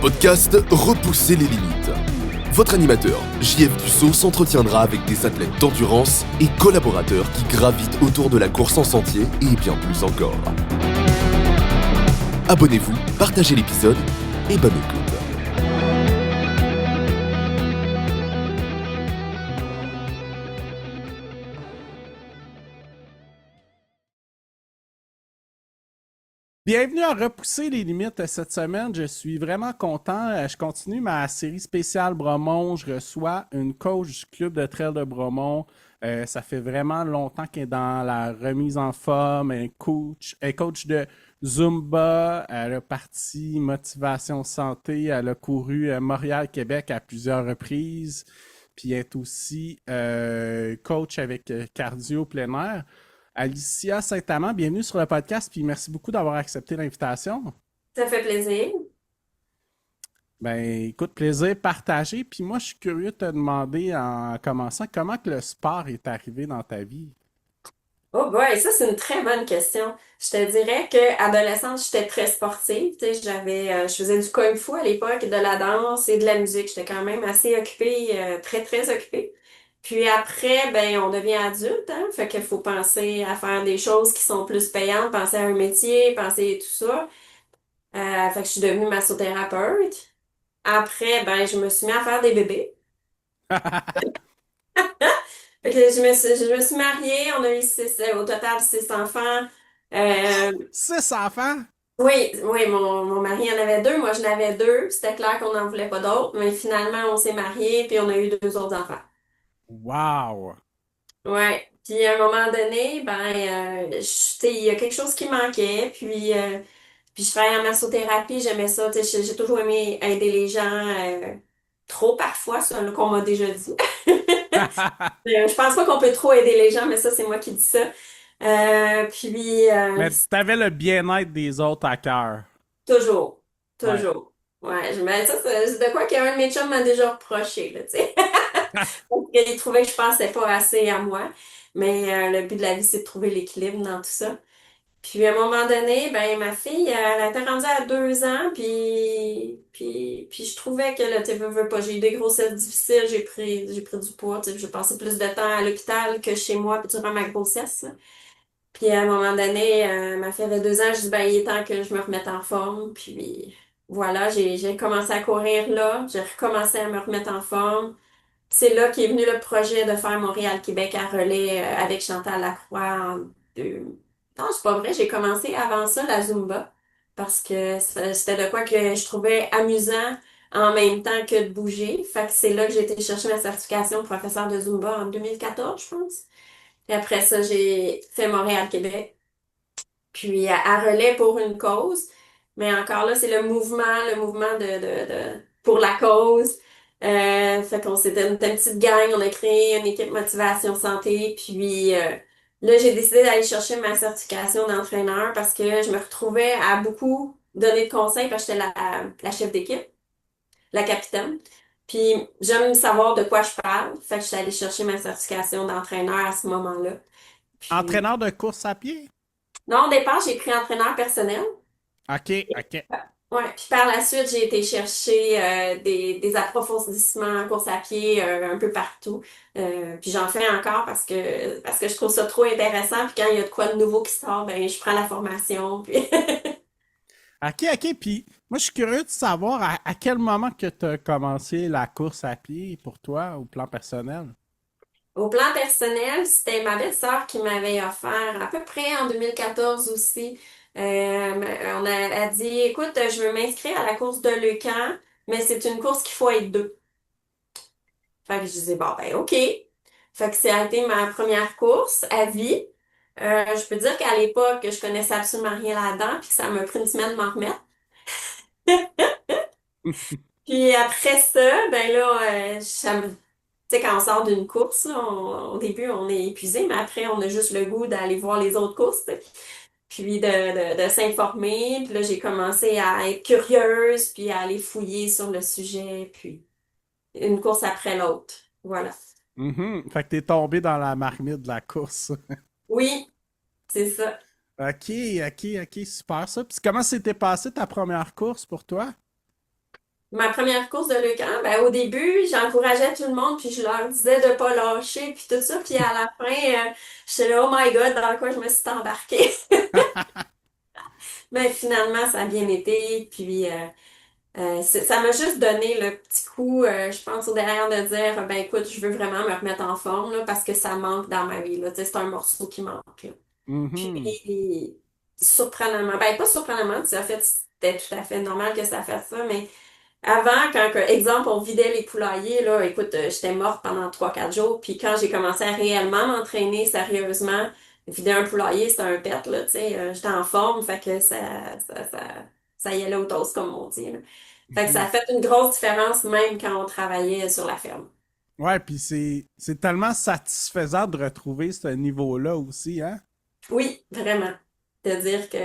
podcast Repousser les limites. Votre animateur, JF Dussault, s'entretiendra avec des athlètes d'endurance et collaborateurs qui gravitent autour de la course en sentier et bien plus encore. Abonnez-vous, partagez l'épisode et bonne écoute. Bienvenue à Repousser les limites cette semaine. Je suis vraiment content. Je continue ma série spéciale Bromont. Je reçois une coach du club de trail de Bromont. Ça fait vraiment longtemps qu'elle est dans la remise en forme. Elle est coach de Zumba. Elle a parti Motivation Santé. Elle a couru Montréal-Québec à plusieurs reprises. Puis elle est aussi coach avec cardio plein air. Alicia Saint-Amand, bienvenue sur le podcast, puis merci beaucoup d'avoir accepté l'invitation. Ça fait plaisir. Ben, écoute, plaisir partagé. Puis moi, je suis curieux de te demander en commençant, comment que le sport est arrivé dans ta vie? Oh boy, ça c'est une très bonne question. Je te dirais que adolescente, j'étais très sportive. Tu sais, je faisais du kung fu à l'époque, de la danse et de la musique. J'étais quand même assez occupée, très très occupée. Puis après, ben on devient adulte, hein. Fait qu'il faut penser à faire des choses qui sont plus payantes, penser à un métier, penser à tout ça. Fait que je suis devenue massothérapeute. Après, ben je me suis mis à faire des bébés. Fait que je me suis mariée, on a eu au total 6 enfants. Euh, 6 enfants? oui, oui, mon mari en avait deux, moi je n'avais deux. C'était clair qu'on n'en voulait pas d'autres, mais finalement on s'est mariés puis on a eu deux autres enfants. Wow! Ouais. Puis à un moment donné, ben, tu sais, il y a quelque chose qui manquait. Puis je travaille en massothérapie, j'aimais ça. Tu sais, j'ai toujours aimé aider les gens, trop parfois, ça, là, qu'on m'a déjà dit. Je pense pas qu'on peut trop aider les gens, mais ça, c'est moi qui dis ça. Mais tu avais le bien-être des autres à cœur. Toujours, Ouais. toujours. Ouais, mais ça, c'est de quoi qu'un de mes chums m'a déjà reproché, là, tu sais. Parce qu'il trouvait que je pensais pas assez à moi. Mais le but de la vie, c'est de trouver l'équilibre dans tout ça. Puis à un moment donné, ben ma fille, elle était rendue à 2 ans, puis je trouvais que là, tu sais, veux pas, j'ai eu des grossesses difficiles, j'ai pris du poids, tu sais, j'ai passé plus de temps à l'hôpital que chez moi, puis durant ma grossesse, là. Puis à un moment donné, ma fille avait 2 ans, je dis ben il est temps que je me remette en forme, puis voilà, j'ai commencé à courir là, j'ai recommencé à me remettre en forme. C'est là qu'est venu le projet de faire Montréal-Québec à relais avec Chantal Lacroix en deux... Non, c'est pas vrai, j'ai commencé avant ça la Zumba parce que c'était de quoi que je trouvais amusant en même temps que de bouger. Fait que c'est là que j'ai été chercher ma certification de professeur de Zumba en 2014, je pense. Et après ça, j'ai fait Montréal-Québec. Puis à relais pour une cause. Mais encore là, c'est le mouvement pour la cause. Fait qu'on s'était une petite gang, on a créé une équipe motivation santé. Puis là, j'ai décidé d'aller chercher ma certification d'entraîneur parce que je me retrouvais à beaucoup donner de conseils parce que j'étais la chef d'équipe, la capitaine. Puis j'aime savoir de quoi je parle. Fait que je suis allée chercher ma certification d'entraîneur à ce moment-là. Puis Entraîneur de course à pied? non, au départ, j'ai pris entraîneur personnel. OK, OK. Ouais, puis par la suite, j'ai été chercher des approfondissements en course à pied un peu partout. Puis j'en fais encore parce que je trouve ça trop intéressant. Puis quand il y a de quoi de nouveau qui sort, ben je prends la formation. Puis OK, OK. Puis moi, je suis curieux de savoir à quel moment que tu as commencé la course à pied pour toi, au plan personnel. au plan personnel, c'était ma belle-sœur qui m'avait offert à peu près en 2014 aussi. On a dit, écoute, je veux m'inscrire à la course de Leucan, mais c'est une course qu'il faut être deux. Fait que je disais, bon, ben, OK. Fait que ça a été ma première course à vie. Je peux dire qu'à l'époque, je connaissais absolument rien là-dedans, puis que ça m'a pris une semaine de m'en remettre. Puis après ça, ben là, tu sais, quand on sort d'une course, là, au début, on est épuisé, mais après, on a juste le goût d'aller voir les autres courses, tu sais. Puis de s'informer. Puis là, j'ai commencé à être curieuse, puis à aller fouiller sur le sujet, puis une course après l'autre. Voilà. Mhm. Fait que t'es tombé dans la marmite de la course. Oui, c'est ça. OK, OK, OK, super ça. Puis comment s'était passé ta première course pour toi? Ma première course de Le Camp, ben, au début, j'encourageais tout le monde, puis je leur disais de pas lâcher, puis tout ça. Puis à la fin, j'étais là, oh my God, dans quoi je me suis embarquée. Mais finalement, ça a bien été. Puis ça m'a juste donné le petit coup, je pense, au derrière de dire, ben écoute, je veux vraiment me remettre en forme, là, parce que ça manque dans ma vie, là. Tu sais, c'est un morceau qui manque, là. Mhm. Puis, surprenamment, ben pas surprenamment, en fait, c'était tout à fait normal que ça fasse ça, mais avant, exemple, on vidait les poulaillers, là, écoute, j'étais morte pendant 3 4 jours, puis quand j'ai commencé à réellement m'entraîner sérieusement, vider un poulailler, c'était un pet, là, tu sais, j'étais en forme, fait que ça y allait au toast, comme on dit, là. Fait que ça a Mhm. fait une grosse différence, même quand on travaillait sur la ferme. Ouais, puis c'est tellement satisfaisant de retrouver ce niveau-là aussi, hein? Oui, vraiment. De dire que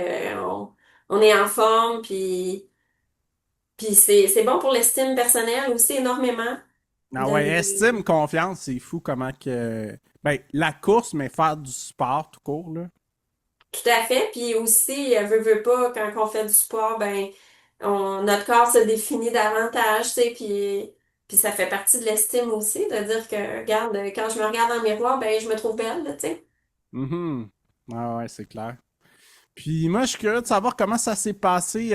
on est en forme, puis c'est bon pour l'estime personnelle aussi énormément. Ah ouais, estime, confiance, c'est fou comment que. Ben, la course, mais faire du sport tout court, là. Tout à fait. Puis aussi, veut pas, quand on fait du sport, ben, notre corps se définit davantage, tu sais, puis ça fait partie de l'estime aussi, de dire que, regarde, quand je me regarde dans le miroir, ben, je me trouve belle, là, tu sais. Mhm. Ah ouais, c'est clair. Puis moi, je suis curieux de savoir comment ça s'est passé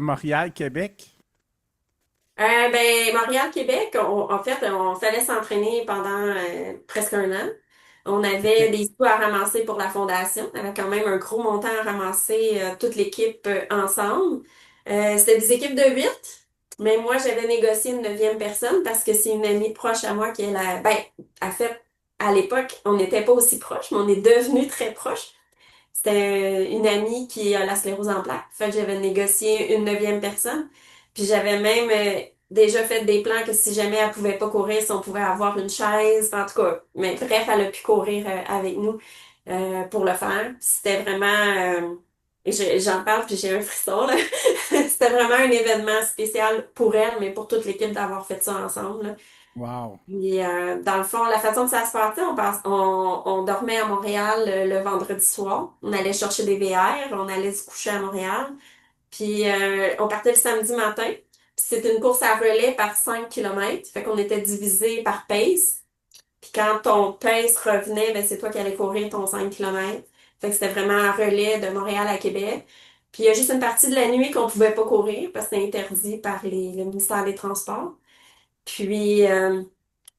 Montréal, Québec. Ben, Montréal, Québec, en fait, on fallait s'entraîner pendant presque un an. On avait OK. des sous à ramasser pour la fondation. On avait quand même un gros montant à ramasser, toute l'équipe ensemble. C'était des équipes de 8, mais moi, j'avais négocié une neuvième personne parce que c'est une amie proche à moi qui est la... Ben, en fait, à l'époque, on n'était pas aussi proches, mais on est devenus très proches. C'était une amie qui a la sclérose en plaques. Fait que j'avais négocié une neuvième personne. Puis j'avais même déjà fait des plans que si jamais elle pouvait pas courir, si on pouvait avoir une chaise. En tout cas, mais bref, elle a pu courir avec nous pour le faire. C'était vraiment... et j'en parle puis j'ai un frisson, là. C'était vraiment un événement spécial pour elle, mais pour toute l'équipe d'avoir fait ça ensemble, là. Wow. Puis, dans le fond, la façon que ça se passait, on dormait à Montréal le vendredi soir. On allait chercher des VR, on allait se coucher à Montréal. Puis, on partait le samedi matin. Puis, c'était une course à relais par 5 kilomètres. Fait qu'on était divisé par pace. Puis, quand ton pace revenait, ben, c'est toi qui allais courir ton 5 kilomètres. Fait que c'était vraiment un relais de Montréal à Québec. Puis, il y a juste une partie de la nuit qu'on pouvait pas courir parce que c'était interdit par le ministère des Transports. Puis,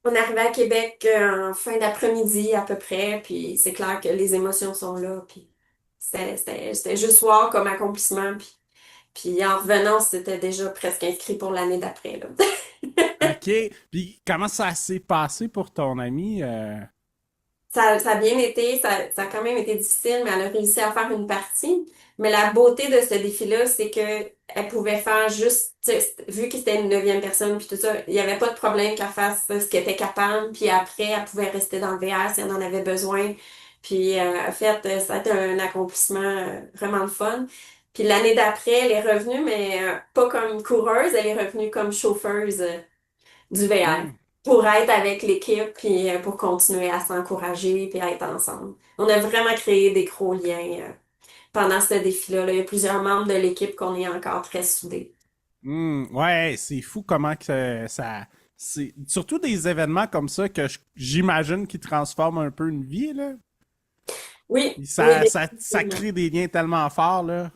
on arrivait à Québec en fin d'après-midi à peu près, puis c'est clair que les émotions sont là, puis c'était juste voir comme accomplissement, puis en revenant, c'était déjà presque inscrit pour l'année d'après, là. OK. Puis comment ça s'est passé pour ton ami? Ça a bien été, ça a quand même été difficile, mais elle a réussi à faire une partie. Mais la beauté de ce défi-là, c'est que elle pouvait faire juste, tu sais, vu que c'était une neuvième personne, puis tout ça, il n'y avait pas de problème qu'elle fasse ce qu'elle était capable, puis après, elle pouvait rester dans le VR si elle en avait besoin. Puis, en fait, ça a été un accomplissement vraiment le fun. Puis l'année d'après, elle est revenue, mais pas comme coureuse, elle est revenue comme chauffeuse du VR Hmm. pour être avec l'équipe puis pour continuer à s'encourager puis à être ensemble. On a vraiment créé des gros liens pendant ce défi-là, là. Il y a plusieurs membres de l'équipe qu'on est encore très soudés. Hmm. Ouais, c'est fou comment que ça. C'est surtout des événements comme ça que j'imagine qui transforment un peu une vie, là. Oui, Puis oui, ça définitivement. crée des liens tellement forts, là.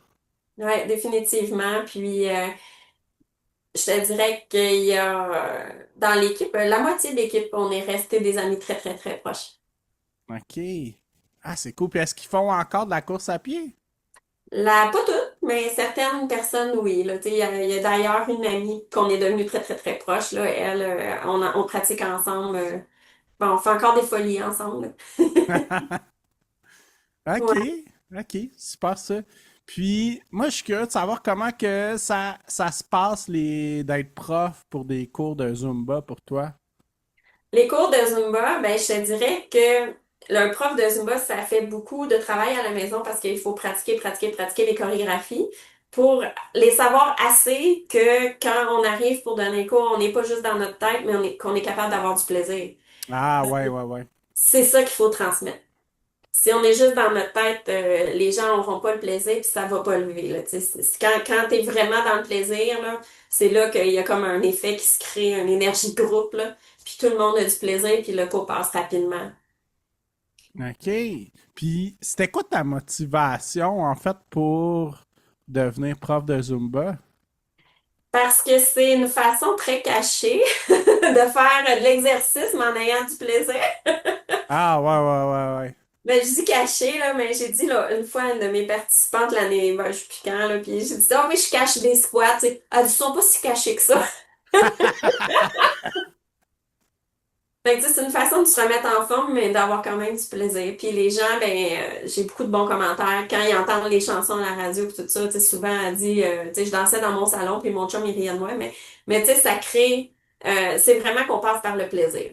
Ouais, définitivement. Puis je te dirais qu'il y a dans l'équipe, la moitié de l'équipe, on est resté des amis très, très, très proches. OK. Ah, c'est cool. Puis est-ce qu'ils font encore de la course à pied? Pas toutes, mais certaines personnes, oui. Là, tu sais, il y a d'ailleurs une amie qu'on est devenue très, très, très proche. Là. Elle, on pratique ensemble. Bon, on fait encore des folies ensemble. OK. Ouais. OK. Super ça. Puis, moi, je suis curieux de savoir comment que ça se passe d'être prof pour des cours de Zumba pour toi. Les cours de Zumba, ben, je te dirais que le prof de Zumba, ça fait beaucoup de travail à la maison parce qu'il faut pratiquer, pratiquer, pratiquer les chorégraphies pour les savoir assez que quand on arrive pour donner un cours, on n'est pas juste dans notre tête, mais qu'on est capable d'avoir du plaisir. Ah, ouais, ouais, ouais. C'est ça qu'il faut transmettre. si on est juste dans notre tête, les gens n'auront pas le plaisir puis ça va pas lever, là. Tu sais, quand t'es vraiment dans le plaisir, là, c'est là qu'il y a comme un effet qui se crée, une énergie de groupe, là. Puis tout le monde a du plaisir puis le cours passe rapidement. OK. Puis, c'était quoi ta motivation, en fait, pour devenir prof de Zumba? Parce que c'est une façon très cachée de faire de l'exercice, mais en ayant du plaisir. Ah, ouais, ouais, ouais, ouais. Ben, je dis caché, là, mais j'ai dit, là, une fois, à une de mes participantes, l'année, ben, je suis piquant, là, puis j'ai dit, ah oui, je cache des squats, tu sais. Elle dit, ils sont pas si cachés que ça. Fait que, tu sais, c'est une façon de se remettre en forme, mais d'avoir quand même du plaisir. Puis les gens, j'ai beaucoup de bons commentaires. Quand ils entendent les chansons à la radio, puis tout ça, tu sais, souvent, elle dit, tu sais, je dansais dans mon salon, puis mon chum, il riait de moi, mais tu sais, ça crée, c'est vraiment qu'on passe par le plaisir.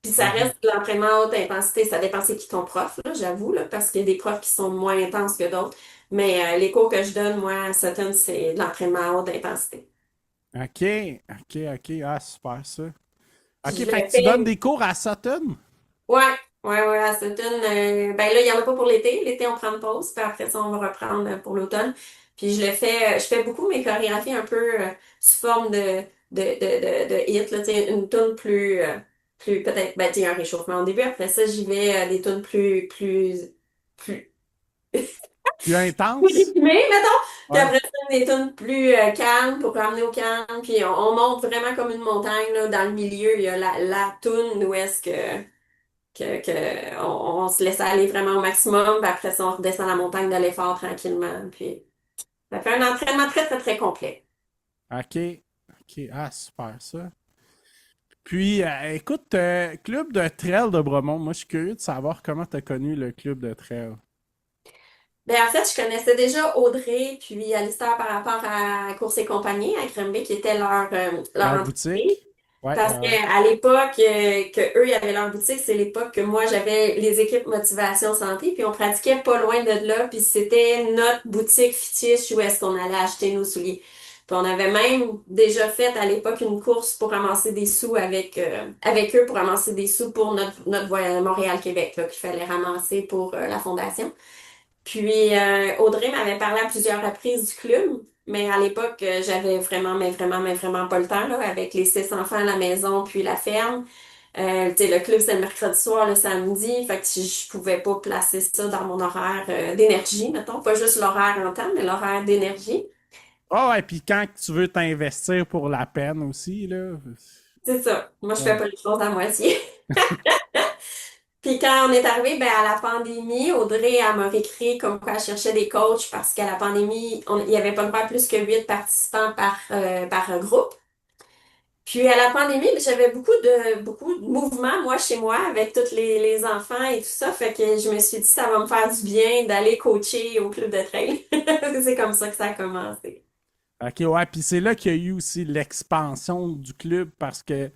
Puis ça Mhm. reste de l'entraînement à haute intensité. Ça dépend c'est qui ton prof, là, j'avoue, là, parce qu'il y a des profs qui sont moins intenses que d'autres. Mais les cours que je donne, moi, à Sutton, c'est de l'entraînement à haute intensité. OK, OK, OK. Ah, super, ça. Puis OK, je le fait que tu donnes fais. des cours à Sutton? Ouais, ouais, à Sutton. Ben là, il n'y en a pas pour l'été. L'été, on prend une pause. Puis après ça, on va reprendre pour l'automne. Puis je fais beaucoup mes chorégraphies un peu sous forme de hit, là, tu sais, une tune plus peut-être, ben, tu sais, un réchauffement au début. Après ça, j'y vais des tunes plus Plus plus intense? rythmées, mettons. Puis Ouais. après ça, des tunes plus calmes pour ramener au calme. Puis on monte vraiment comme une montagne, là. Dans le milieu, il y a la tune où est-ce on se laisse aller vraiment au maximum. Puis après ça, on redescend la montagne de l'effort tranquillement. Puis ça fait un entraînement très, très, très complet. OK. OK. Ah, super, ça. Puis, écoute, club de trail de Bromont, moi, je suis curieux de savoir comment tu as connu le club de trail. Ben, en fait, je connaissais déjà Audrey puis Alistair par rapport à Course et compagnie à Grimby, qui était leur Leur entreprise. boutique? Ouais, Parce ouais, ouais. qu'à l'époque que eux, ils avaient leur boutique, c'est l'époque que moi, j'avais les équipes Motivation Santé, puis on pratiquait pas loin de là, puis c'était notre boutique fictice où est-ce qu'on allait acheter nos souliers. Puis on avait même déjà fait à l'époque une course pour ramasser des sous avec eux, pour ramasser des sous pour notre voyage Montréal-Québec, là, qu'il fallait ramasser pour la fondation. Puis Audrey m'avait parlé à plusieurs reprises du club, mais à l'époque, j'avais vraiment, mais vraiment pas le temps, là, avec les 6 enfants à la maison, puis la ferme. Tu sais, le club, c'est le mercredi soir, le samedi, fait que je pouvais pas placer ça dans mon horaire d'énergie, mettons. Pas juste l'horaire en temps, mais l'horaire d'énergie. Ah ouais, puis quand tu veux t'investir pour la peine aussi, là. C'est ça. Moi, je fais Ouais. pas les choses à moitié. Puis quand on est arrivé à la pandémie, Audrey elle m'a réécrit comme quoi elle cherchait des coachs parce qu'à la pandémie, il n'y avait pas le droit à plus que 8 participants par groupe. Puis à la pandémie, j'avais beaucoup de mouvements, moi, chez moi, avec tous les enfants et tout ça. Fait que je me suis dit, ça va me faire du bien d'aller coacher au club de trail. C'est comme ça que ça a commencé. OK, ouais, puis c'est là qu'il y a eu aussi l'expansion du club parce que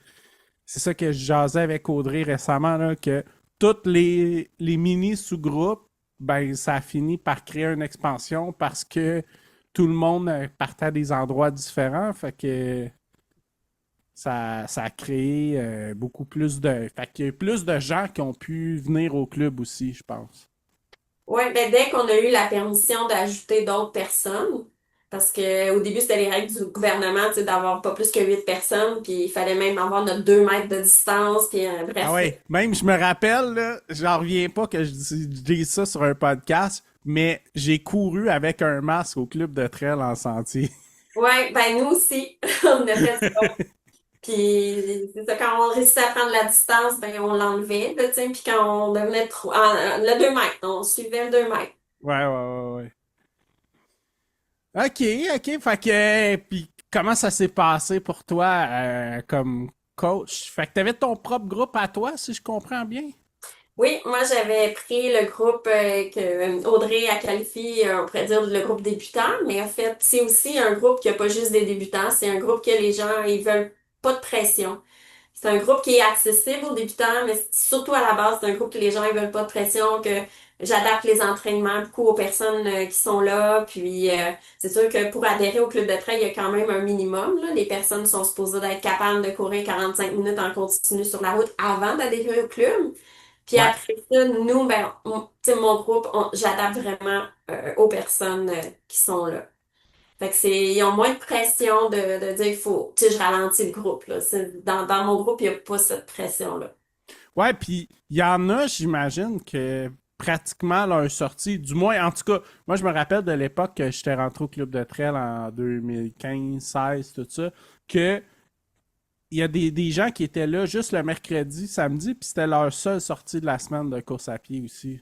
c'est ça que je jasais avec Audrey récemment, là, que tous les mini sous-groupes, ben, ça a fini par créer une expansion parce que tout le monde partait à des endroits différents. Fait que ça a créé beaucoup plus de. Fait qu'il y a eu plus de gens qui ont pu venir au club aussi, je pense. Oui, dès qu'on a eu la permission d'ajouter d'autres personnes, parce que au début, c'était les règles du gouvernement, tu sais, d'avoir pas plus que 8 personnes, puis il fallait même avoir notre 2 mètres de distance, puis Ah bref. ouais, même je me rappelle, là, j'en reviens pas que je dise ça sur un podcast, mais j'ai couru avec un masque au club de trail en sentier. Ouais, nous aussi, on a fait ça. Puis c'est ça, quand on réussissait à prendre la distance, on l'enlevait, là, tu sais, puis quand on devenait trop... le 2 mètres, on suivait le 2 mètres. Ouais, ouais, ouais, ouais. OK, OK. Fait que, puis comment ça s'est passé pour toi comme coach? Fait que t'avais ton propre groupe à toi, si je comprends bien? Oui, moi j'avais pris le groupe que Audrey a qualifié, on pourrait dire le groupe débutant, mais en fait, c'est aussi un groupe qui a pas juste des débutants, c'est un groupe que les gens, ils veulent pas de pression. C'est un groupe qui est accessible aux débutants, mais surtout à la base, c'est un groupe que les gens, ils veulent pas de pression, que j'adapte les entraînements beaucoup aux personnes qui sont là, puis c'est sûr que pour adhérer au club de trail, il y a quand même un minimum, là. Les personnes sont supposées d'être capables de courir 45 minutes en continu sur la route avant d'adhérer au club. Puis Ouais. après ça, nous, ben, tu sais, mon groupe, j'adapte vraiment aux personnes qui sont là. Fait que ils ont moins de pression de dire, il faut, tu sais, je ralentis le groupe, là. Dans mon groupe, il n'y a pas cette pression-là. Ouais, puis il y en a, j'imagine, que pratiquement leur sortie, du moins, en tout cas, moi je me rappelle de l'époque que j'étais rentré au club de trail en 2015, 16, tout ça, que il y a des gens qui étaient là juste le mercredi, samedi, puis c'était leur seule sortie de la semaine de course à pied aussi.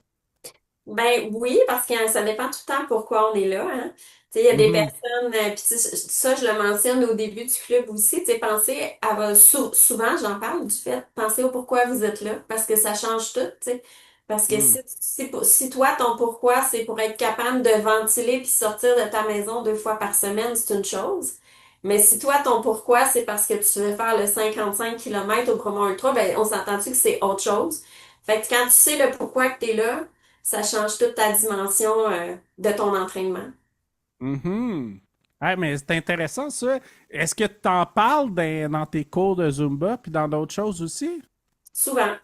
Ben oui, parce que ça dépend tout le temps pourquoi on est là, hein. Tu sais, il y a des Mhm. personnes, puis ça, je le mentionne au début du club aussi, tu sais, pensez à, souvent, j'en parle du fait, pensez au pourquoi vous êtes là, parce que ça change tout, tu sais. Parce que Mm. si toi, ton pourquoi, c'est pour être capable de ventiler puis sortir de ta maison 2 fois par semaine, c'est une chose. Mais si toi, ton pourquoi, c'est parce que tu veux faire le 55 km au Bromont Ultra, ben, on s'entend-tu que c'est autre chose? Fait que quand tu sais le pourquoi que t'es là, ça change toute ta dimension de ton entraînement. Mhm. Ouais, mais c'est intéressant ça. Est-ce que tu en parles dans tes cours de Zumba puis dans d'autres choses aussi? Souvent.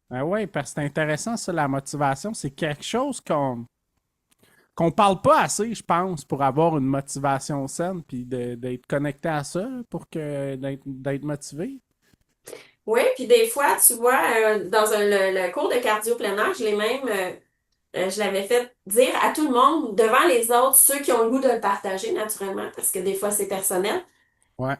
Ah ouais, parce que c'est intéressant ça, la motivation. C'est quelque chose qu'on parle pas assez, je pense, pour avoir une motivation saine puis d'être connecté à ça pour que d'être motivé. Oui, puis des fois, tu vois, dans le cours de cardio plein air, je l'avais fait dire à tout le monde, devant les autres, ceux qui ont le goût de le partager, naturellement, parce que des fois, c'est personnel. Ouais.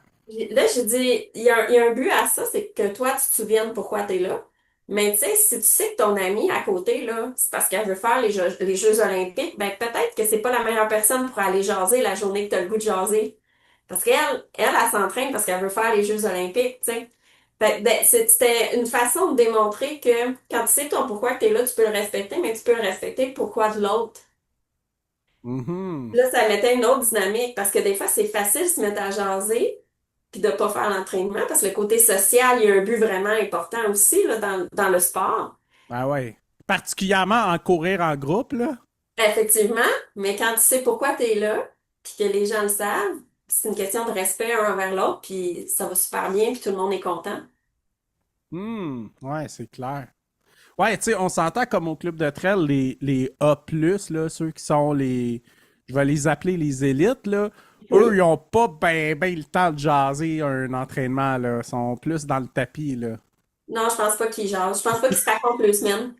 Là, j'ai dit, il y a un but à ça, c'est que toi, tu te souviennes pourquoi tu es là. Mais tu sais, si tu sais que ton amie à côté, là, c'est parce qu'elle veut faire les Jeux olympiques, ben peut-être que c'est pas la meilleure personne pour aller jaser la journée que tu as le goût de jaser. Parce elle s'entraîne parce qu'elle veut faire les Jeux olympiques, tu sais. Fait que, ben, c'était une façon de démontrer que quand tu sais ton pourquoi que tu es là, tu peux le respecter, mais tu peux le respecter le pourquoi de l'autre. Mhm. Là, ça mettait une autre dynamique parce que des fois, c'est facile de se mettre à jaser puis de pas faire l'entraînement parce que le côté social, il y a un but vraiment important aussi là, dans le sport. Ah ouais. Particulièrement en courir en groupe, là. Effectivement, mais quand tu sais pourquoi tu es là puis que les gens le savent, c'est une question de respect un envers l'autre puis ça va super bien puis tout le monde est content. Ouais, c'est clair. Ouais, tu sais, on s'entend comme au club de trail, les A+, là, ceux qui sont je vais les appeler les élites, là, eux, Oui. ils ont pas ben le temps de jaser un entraînement, là. Ils sont plus dans le tapis, là. Non, je pense pas qu'ils jasent. Je pense pas qu'ils se racontent le semaine.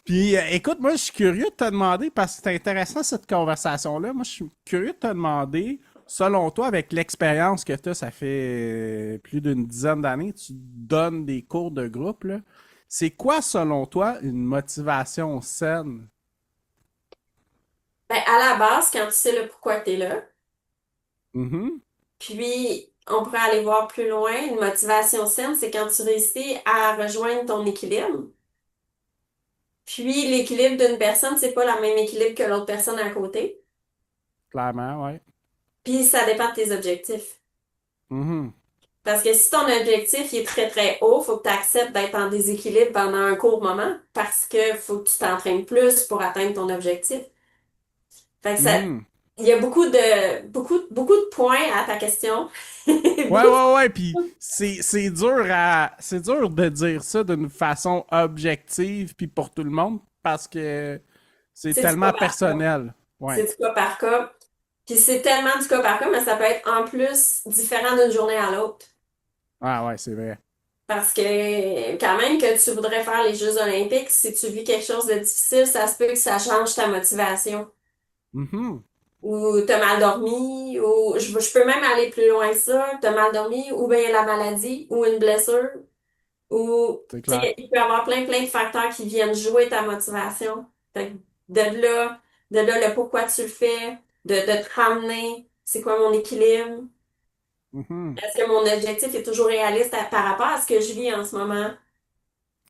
Puis, écoute, moi, je suis curieux de te demander, parce que c'est intéressant cette conversation-là, moi, je suis curieux de te demander, selon toi, avec l'expérience que tu as, ça fait plus d'une dizaine d'années, tu donnes des cours de groupe, là. C'est quoi, selon toi, une motivation saine? Ben, à la base, quand tu sais le pourquoi tu es là, Mhm. puis on pourrait aller voir plus loin, une motivation saine, c'est quand tu réussis à rejoindre ton équilibre. Puis l'équilibre d'une personne, c'est pas le même équilibre que l'autre personne à côté. Clairement, ouais. Puis ça dépend de tes objectifs. Mhm. Parce que si ton objectif il est très très haut, faut que tu acceptes d'être en déséquilibre pendant un court moment parce que faut que tu t'entraînes plus pour atteindre ton objectif. Fait que ça, Mhm. il y a beaucoup de points à ta question. Ouais, Beaucoup ouais, ouais, puis c'est dur de dire ça d'une façon objective puis pour tout le monde parce que c'est C'est du cas tellement par cas. personnel. Ouais. C'est du cas par cas. Puis c'est tellement du cas par cas, mais ça peut être en plus différent d'une journée à l'autre. Ah ouais, c'est vrai. Parce que quand même que tu voudrais faire les Jeux olympiques, si tu vis quelque chose de difficile, ça se peut que ça change ta motivation. Mhm. Ou t'as mal dormi, ou je peux même aller plus loin que ça, t'as mal dormi, ou bien la maladie, ou une blessure, ou C'est tu clair. sais, il peut y avoir plein de facteurs qui viennent jouer ta motivation. Fait que de là le pourquoi tu le fais, de te ramener, c'est quoi mon équilibre? Mhm. Est-ce que mon objectif est toujours réaliste par rapport à ce que je vis en ce moment?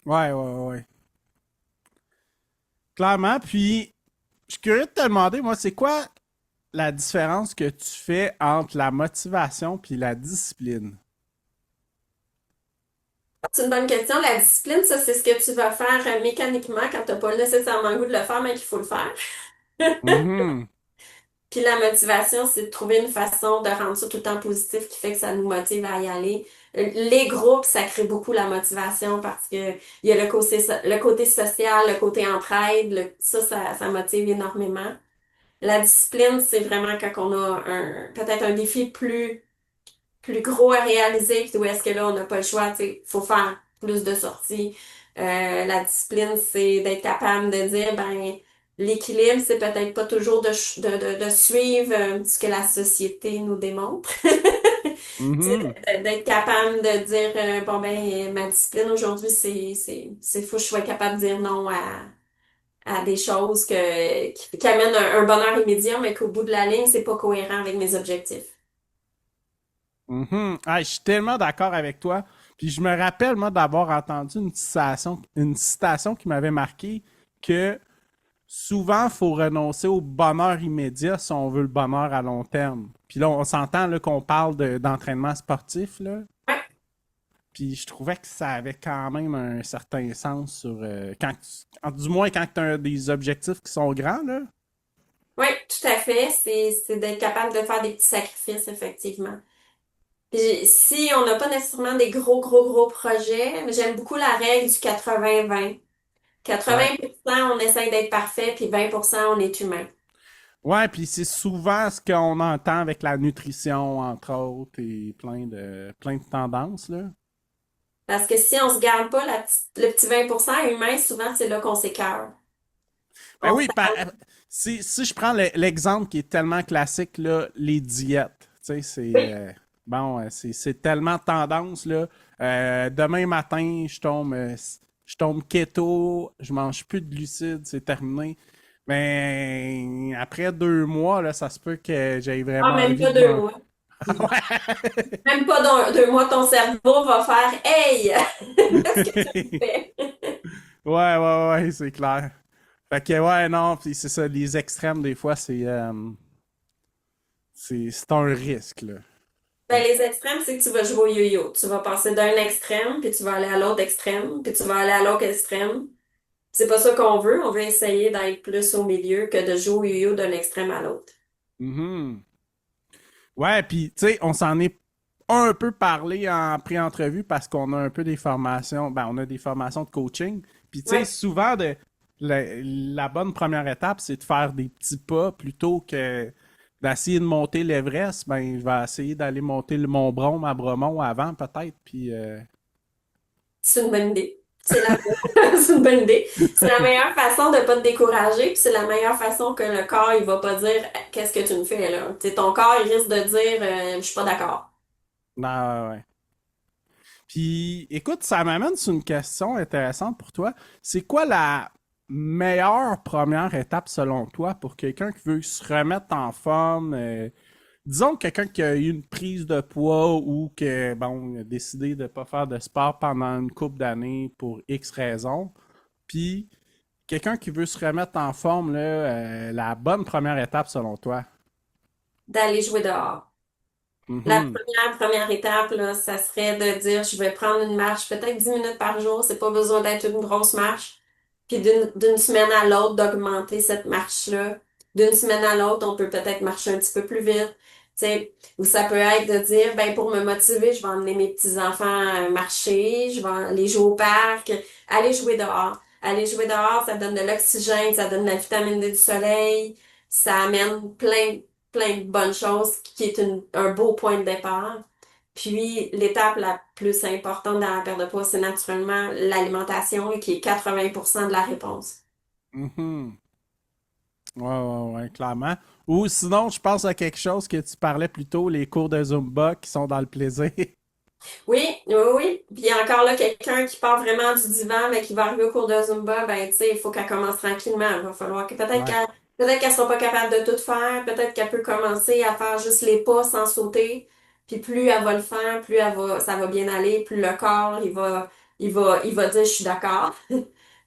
Ouais, ouais, ouais. Clairement, puis je suis curieux de te demander, moi, c'est quoi la différence que tu fais entre la motivation puis la discipline? C'est une bonne question. La discipline, ça, c'est ce que tu vas faire mécaniquement quand t'as pas nécessairement le goût de le faire, mais qu'il faut le faire. Mhm. Puis la motivation, c'est de trouver une façon de rendre ça tout le temps positif qui fait que ça nous motive à y aller. Les groupes, ça crée beaucoup la motivation parce que il y a le côté social, le côté entraide, ça motive énormément. La discipline, c'est vraiment quand on a peut-être un défi plus gros à réaliser, puis où est-ce que là, on n'a pas le choix, tu sais, faut faire plus de sorties. La discipline, c'est d'être capable de dire, ben, l'équilibre, c'est peut-être pas toujours de suivre ce que la société nous démontre. Tu sais, Mhm. d'être capable de dire, bon, ben, ma discipline aujourd'hui, faut que je sois capable de dire non à des choses qui amènent un bonheur immédiat, mais qu'au bout de la ligne, c'est pas cohérent avec mes objectifs. Mhm. Ah, je suis tellement d'accord avec toi. Puis je me rappelle, moi, d'avoir entendu une citation qui m'avait marqué que souvent, il faut renoncer au bonheur immédiat si on veut le bonheur à long terme. Puis là, on s'entend là, qu'on parle d'entraînement sportif, là. Ouais, Puis je trouvais que ça avait quand même un certain sens sur du moins quand tu as des objectifs qui sont grands, là. ouais, tout à fait. C'est d'être capable de faire des petits sacrifices, effectivement. Puis, si on n'a pas nécessairement des gros projets, mais j'aime beaucoup la règle du 80-20. Ouais. 80% on essaye d'être parfait, puis 20% on est humain. Ouais, puis c'est souvent ce qu'on entend avec la nutrition, entre autres, et plein de tendances, là. Parce que si on se garde pas le petit 20% humain, souvent c'est là qu'on s'écœure. Ben On oui, s'arrête. si je prends l'exemple qui est tellement classique, là, les diètes, tu sais, Oui. bon, c'est tellement tendance, là. Demain matin, je tombe keto, je mange plus de glucides, c'est terminé. Mais après 2 mois, là, ça se peut que j'aie Ah, vraiment même envie pas de deux manger. mois. Même pas dans 2 mois, ton cerveau va faire Hey! Qu'est-ce que tu me fais? Ouais, c'est clair. Fait que ouais, non, puis c'est ça, les extrêmes, des fois, c'est un risque, là. Ben, les extrêmes, c'est que tu vas jouer au yo-yo. Tu vas passer d'un extrême, puis tu vas aller à l'autre extrême, puis tu vas aller à l'autre extrême. C'est pas ça qu'on veut. On veut essayer d'être plus au milieu que de jouer au yo-yo d'un extrême à l'autre. Mhm. Ouais, puis tu sais, on s'en est un peu parlé en pré-entrevue parce qu'on a un peu des formations, ben on a des formations de coaching. Puis tu sais, Ouais. souvent la bonne première étape, c'est de faire des petits pas plutôt que d'essayer de monter l'Everest. Ben je vais essayer d'aller monter le Mont Brom à Bromont avant peut-être. Puis C'est une bonne idée. C'est une bonne idée. C'est la meilleure façon de pas te décourager, puis c'est la meilleure façon que le corps, il va pas dire qu'est-ce que tu me fais là. Tu sais, ton corps, il risque de dire je suis pas d'accord. non, ouais. Puis, écoute, ça m'amène sur une question intéressante pour toi. C'est quoi la meilleure première étape selon toi pour quelqu'un qui veut se remettre en forme? Disons quelqu'un qui a eu une prise de poids ou que, bon, il a décidé de ne pas faire de sport pendant une couple d'années pour X raisons. Puis, quelqu'un qui veut se remettre en forme, là, la bonne première étape selon toi. D'aller jouer dehors. La Mhm. première étape, là, ça serait de dire, je vais prendre une marche, peut-être 10 minutes par jour, c'est pas besoin d'être une grosse marche. Puis d'une semaine à l'autre, d'augmenter cette marche-là. D'une semaine à l'autre, on peut peut-être marcher un petit peu plus vite. Tu sais, ou ça peut être de dire, ben, pour me motiver, je vais emmener mes petits-enfants marcher, je vais aller jouer au parc, aller jouer dehors. Aller jouer dehors, ça donne de l'oxygène, ça donne de la vitamine D du soleil, ça amène plein de bonnes choses, qui est un beau point de départ. Puis, l'étape la plus importante dans la perte de poids, c'est naturellement l'alimentation, qui est 80% de la réponse. Mhm. Ouais, clairement. Ou sinon, je pense à quelque chose que tu parlais plus tôt, les cours de Zumba qui sont dans le plaisir. Oui. Puis encore là, quelqu'un qui part vraiment du divan, mais qui va arriver au cours de Zumba, ben, tu sais, il faut qu'elle commence tranquillement. Il va falloir que Ouais. peut-être qu'elle sera pas capable de tout faire. Peut-être qu'elle peut commencer à faire juste les pas sans sauter. Puis plus elle va le faire, ça va bien aller. Plus le corps, il va dire, je suis d'accord.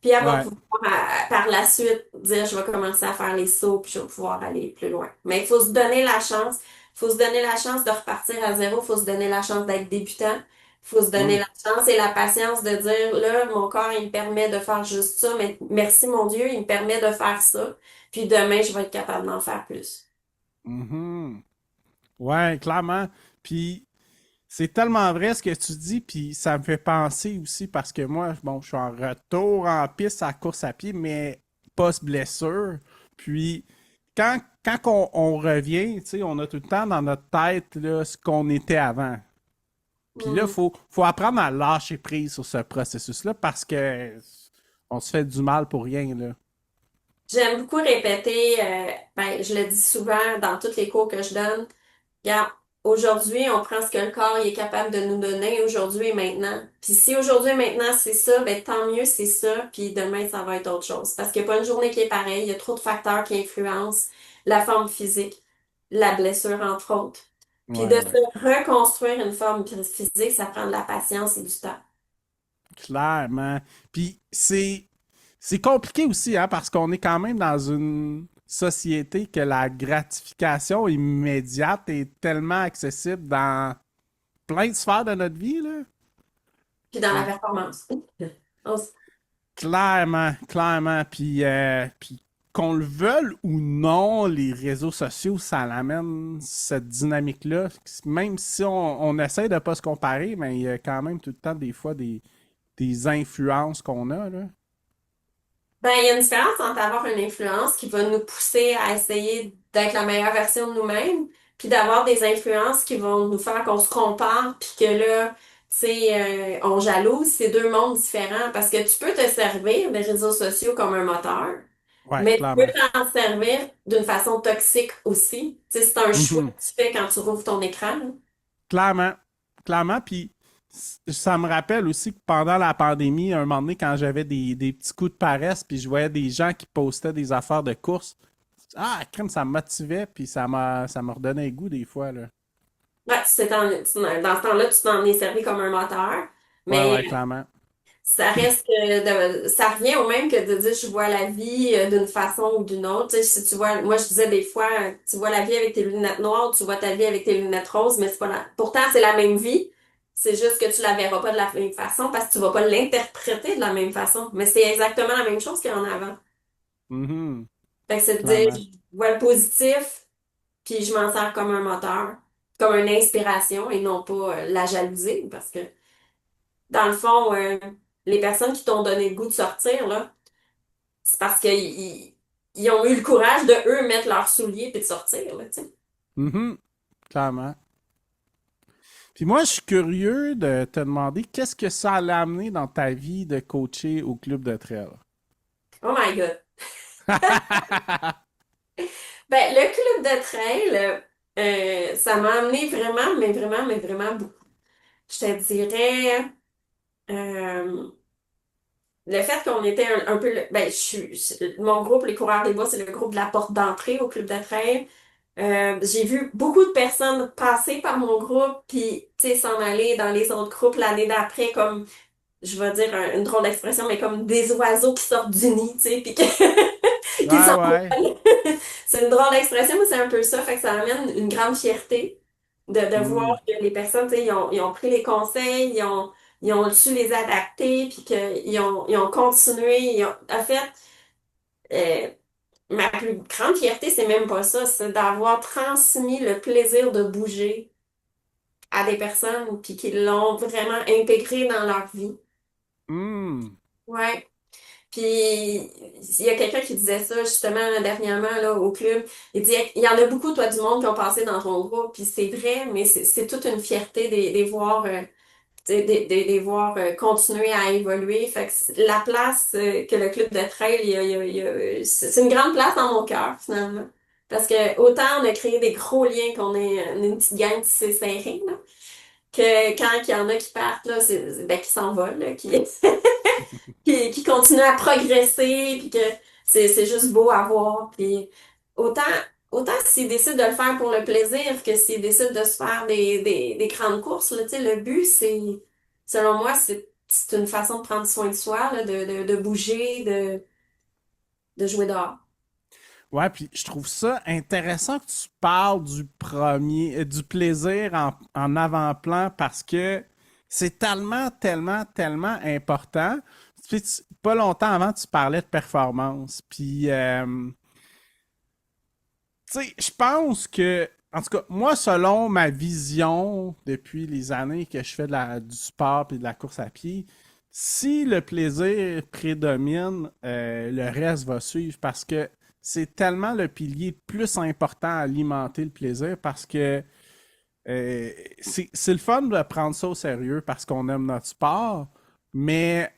Puis elle va Ouais. pouvoir, par la suite, dire, je vais commencer à faire les sauts, puis je vais pouvoir aller plus loin. Mais il faut se donner la chance. Il faut se donner la chance de repartir à zéro. Il faut se donner la chance d'être débutant. Il faut se donner Mm. la chance et la patience de dire, là, mon corps, il me permet de faire juste ça, mais merci mon Dieu, il me permet de faire ça. Puis demain, je vais être capable d'en faire plus. Mhm. Ouais, clairement. Puis, C'est tellement vrai ce que tu dis, puis ça me fait penser aussi parce que moi, bon, je suis en retour en piste à course à pied, mais post-blessure. Puis quand on revient, tu sais, on a tout le temps dans notre tête là, ce qu'on était avant. Puis là, Mhm. faut apprendre à lâcher prise sur ce processus-là parce que on se fait du mal pour rien, là. J'aime beaucoup répéter, ben, je le dis souvent dans tous les cours que je donne. Regarde, aujourd'hui, on prend ce que le corps il est capable de nous donner aujourd'hui et maintenant. Puis si aujourd'hui et maintenant c'est ça, ben tant mieux, c'est ça. Puis demain, ça va être autre chose. Parce qu'il n'y a pas une journée qui est pareille. Il y a trop de facteurs qui influencent la forme physique, la blessure, entre autres. Puis de Ouais, ouais. se reconstruire une forme physique, ça prend de la patience et du temps. Clairement. Puis c'est compliqué aussi, hein, parce qu'on est quand même dans une société que la gratification immédiate est tellement accessible dans plein de sphères de notre vie, là. Puis dans la C'est performance. On s- clairement, clairement. Puis qu'on le veuille ou non, les réseaux sociaux, ça l'amène cette dynamique-là. Même si on essaie de pas se comparer, mais il y a quand même tout le temps des fois des influences qu'on a, là. Ben, il y a une différence entre avoir une influence qui va nous pousser à essayer d'être la meilleure version de nous-mêmes, puis d'avoir des influences qui vont nous faire qu'on se compare, puis que là, tu sais, on jalouse. C'est deux mondes différents parce que tu peux te servir des réseaux sociaux comme un moteur, Ouais, mais tu peux clairement. t'en servir d'une façon toxique aussi. Tu sais, c'est un choix Mhm. que tu fais quand tu rouvres ton écran, là. Clairement. Clairement. Puis ça me rappelle aussi que pendant la pandémie, un moment donné, quand j'avais des petits coups de paresse, puis je voyais des gens qui postaient des affaires de course, ah, crème, ça me motivait, puis ça m'a redonné le goût des fois, là. Ouais, dans ce temps-là, tu t'en es servi comme un moteur. Ouais, Mais ouais, clairement. ça reste ça revient au même que de dire je vois la vie d'une façon ou d'une autre. Tu sais, si tu vois, moi je disais des fois, tu vois la vie avec tes lunettes noires, tu vois ta vie avec tes lunettes roses, mais c'est pas pourtant c'est la même vie. C'est juste que tu la verras pas de la même façon parce que tu vas pas l'interpréter de la même façon. Mais c'est exactement la même chose qu'il y en avant. Mhm. Fait que c'est de dire, Clairement. je vois le positif, puis je m'en sers comme un moteur, comme une inspiration et non pas la jalousie, parce que dans le fond, les personnes qui t'ont donné le goût de sortir, là, c'est parce qu'ils ont eu le courage de eux mettre leurs souliers puis de sortir, là, tu sais. Mhm. Clairement. Puis moi, je suis curieux de te demander qu'est-ce que ça allait amener dans ta vie de coacher au club de trail? Oh my God. Ben, le club de trail, ça m'a amené vraiment, mais vraiment, mais vraiment beaucoup. Je te dirais, euh, le fait qu'on était un peu, ben, mon groupe, les coureurs des bois, c'est le groupe de la porte d'entrée au club de trail. J'ai vu beaucoup de personnes passer par mon groupe, puis, tu sais, s'en aller dans les autres groupes l'année d'après, comme je vais dire une drôle d'expression, mais comme des oiseaux qui sortent du nid, tu sais, puis qui Ouais, ouais. s'envolent. C'est une drôle d'expression, mais c'est un peu ça. Fait que ça amène une grande fierté de voir Mhm. que les personnes, tu sais, ils ont pris les conseils, ils ont su les adapter, puis ils ont continué. En fait, euh, ma plus grande fierté, c'est même pas ça, c'est d'avoir transmis le plaisir de bouger à des personnes, puis qu'ils l'ont vraiment intégré dans leur vie. Hmm. Ouais. Puis, il y a quelqu'un qui disait ça justement dernièrement là, au club. Il dit, il y en a beaucoup, toi, du monde qui ont passé dans ton groupe, puis c'est vrai, mais c'est toute une fierté de les voir, de les voir continuer à évoluer. Fait que la place que le club de trail, c'est une grande place dans mon cœur, finalement. Parce que autant on a créé des gros liens on est une petite gang qui s'est serrée, là, que quand il y en a qui partent, là, ben, qui s'envolent, là, qui continue à progresser, puis que c'est juste beau à voir. Puis autant, autant s'ils décident de le faire pour le plaisir que s'ils décident de se faire des grandes courses, là, tu sais, le but, selon moi, c'est une façon de prendre soin de soi, là, de bouger, de jouer dehors. Ouais, puis je trouve ça intéressant que tu parles du plaisir en avant-plan parce que c'est tellement, tellement, tellement important. Puis pas longtemps avant, tu parlais de performance. Puis, tu sais, je pense que En tout cas, moi, selon ma vision, depuis les années que je fais du sport et de la course à pied, si le plaisir prédomine, le reste va suivre parce que c'est tellement le pilier le plus important à alimenter le plaisir parce que c'est le fun de prendre ça au sérieux parce qu'on aime notre sport, mais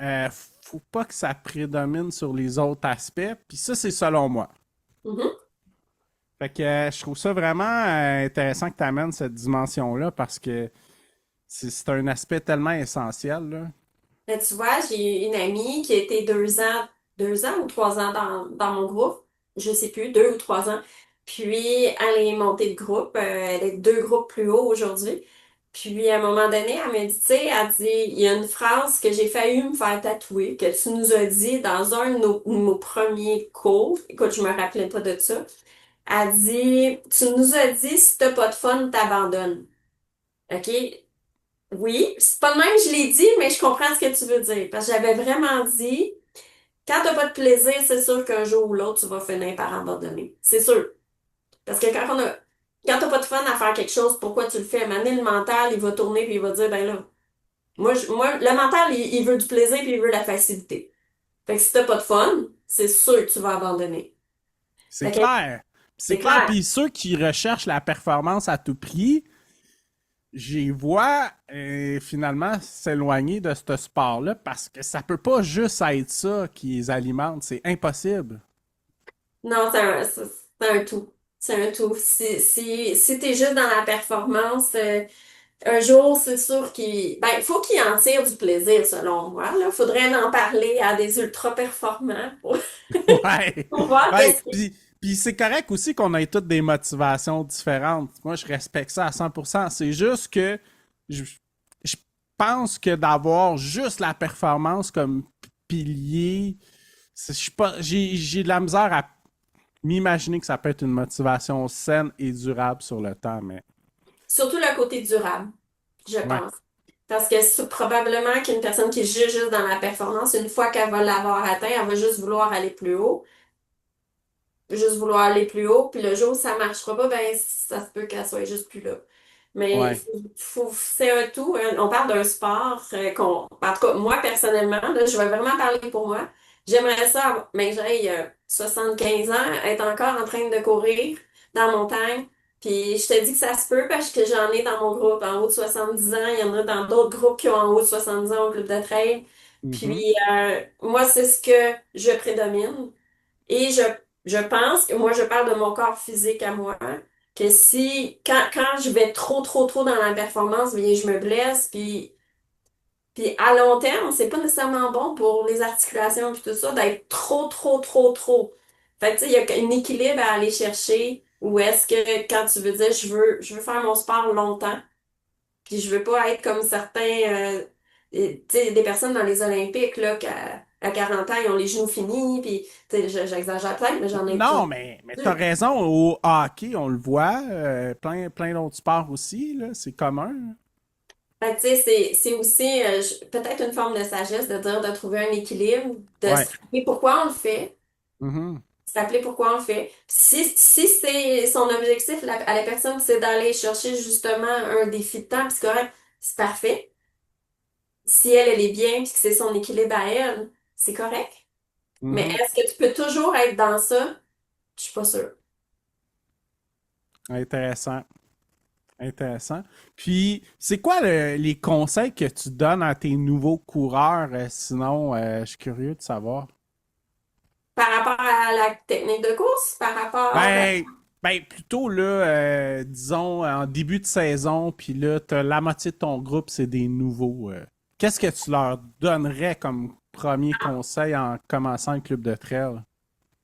faut pas que ça prédomine sur les autres aspects. Puis ça, c'est selon moi. Mhm. Fait que je trouve ça vraiment intéressant que tu amènes cette dimension-là parce que c'est un aspect tellement essentiel, là. Là, tu vois, j'ai une amie qui a été 2 ans ou 3 ans dans mon groupe, je sais plus, 2 ou 3 ans. Puis, elle est montée de groupe, elle est 2 groupes plus haut aujourd'hui. Puis, à un moment donné, elle me dit, tu sais, elle dit, il y a une phrase que j'ai failli me faire tatouer, que tu nous as dit dans un de nos premiers cours. Écoute, je me rappelais pas de ça. Elle dit, tu nous as dit, si t'as pas de fun, t'abandonnes. OK? Oui, c'est pas de même que je l'ai dit, mais je comprends ce que tu veux dire. Parce que j'avais vraiment dit, quand t'as pas de plaisir, c'est sûr qu'un jour ou l'autre, tu vas finir par abandonner. C'est sûr. Parce que quand t'as pas de fun à faire quelque chose, pourquoi tu le fais? À un moment donné, le mental, il va tourner puis il va dire, ben là, moi, le mental, il veut du plaisir puis il veut la facilité. Fait que si t'as pas de fun, c'est sûr que tu vas abandonner. C'est Fait que clair. C'est c'est clair. clair. Puis ceux qui recherchent la performance à tout prix, j'y vois finalement s'éloigner de ce sport-là parce que ça peut pas juste être ça qui les alimente. C'est impossible. Non, c'est un tout. C'est un tout. Si t'es juste dans la performance, un jour, c'est sûr il faut qu'il en tire du plaisir, selon moi. Là, faudrait en parler à des ultra performants pour, Ouais. pour voir Ouais. qu'est-ce qui. Puis c'est correct aussi qu'on ait toutes des motivations différentes. Moi, je respecte ça à 100%. C'est juste que je, je pense que d'avoir juste la performance comme pilier, je suis pas, j'ai de la misère à m'imaginer que ça peut être une motivation saine et durable sur le temps, mais Surtout le côté durable, je ouais. pense. Parce que c'est probablement qu'une personne qui est juste dans la performance, une fois qu'elle va l'avoir atteint, elle va juste vouloir aller plus haut. Juste vouloir aller plus haut, puis le jour où ça marchera pas, ben ça se peut qu'elle soit juste plus là. Mais Ouais. c'est un tout, hein. On parle d'un sport en tout cas, moi personnellement, là, je vais vraiment parler pour moi. J'aimerais ça, mais j'ai 15 ans, être encore en train de courir dans la montagne. Puis je te dis que ça se peut parce que j'en ai dans mon groupe en haut de 70 ans. Il y en a dans d'autres groupes qui ont en haut de 70 ans au club de trail. Mhm. Puis moi, c'est ce que je prédomine. Et je pense que moi, je parle de mon corps physique à moi, que quand je vais trop, trop, trop dans la performance, bien, je me blesse, puis à long terme, c'est pas nécessairement bon pour les articulations puis tout ça, d'être trop, trop, trop, trop. Fait que, tu sais, il y a un équilibre à aller chercher, où est-ce que quand tu veux dire, je veux faire mon sport longtemps, puis je veux pas être comme certains, tu sais, des personnes dans les Olympiques, là, à 40 ans, ils ont les genoux finis, puis, tu sais, j'exagère peut-être, mais j'en Non, mais t'as ai. raison, au hockey, on le voit, plein d'autres sports aussi, là, c'est commun. Fait que, tu sais, c'est aussi peut-être une forme de sagesse de dire de trouver un équilibre, de se Ouais. rappeler pourquoi on le fait, Mhm. se rappeler pourquoi on le fait. Puis si c'est son objectif à la personne, c'est d'aller chercher justement un défi de temps, puis c'est correct, c'est parfait. Si elle est bien, puis que c'est son équilibre à elle, c'est correct. Mais Mhm. est-ce que tu peux toujours être dans ça? Je suis pas sûre. Intéressant. Intéressant. Puis, c'est quoi les conseils que tu donnes à tes nouveaux coureurs? Sinon, je suis curieux de savoir. Par rapport à la technique de course, par rapport... Ben, ben plutôt là, disons, en début de saison, puis là, t'as la moitié de ton groupe, c'est des nouveaux. Qu'est-ce que tu leur donnerais comme premier conseil en commençant le club de trail?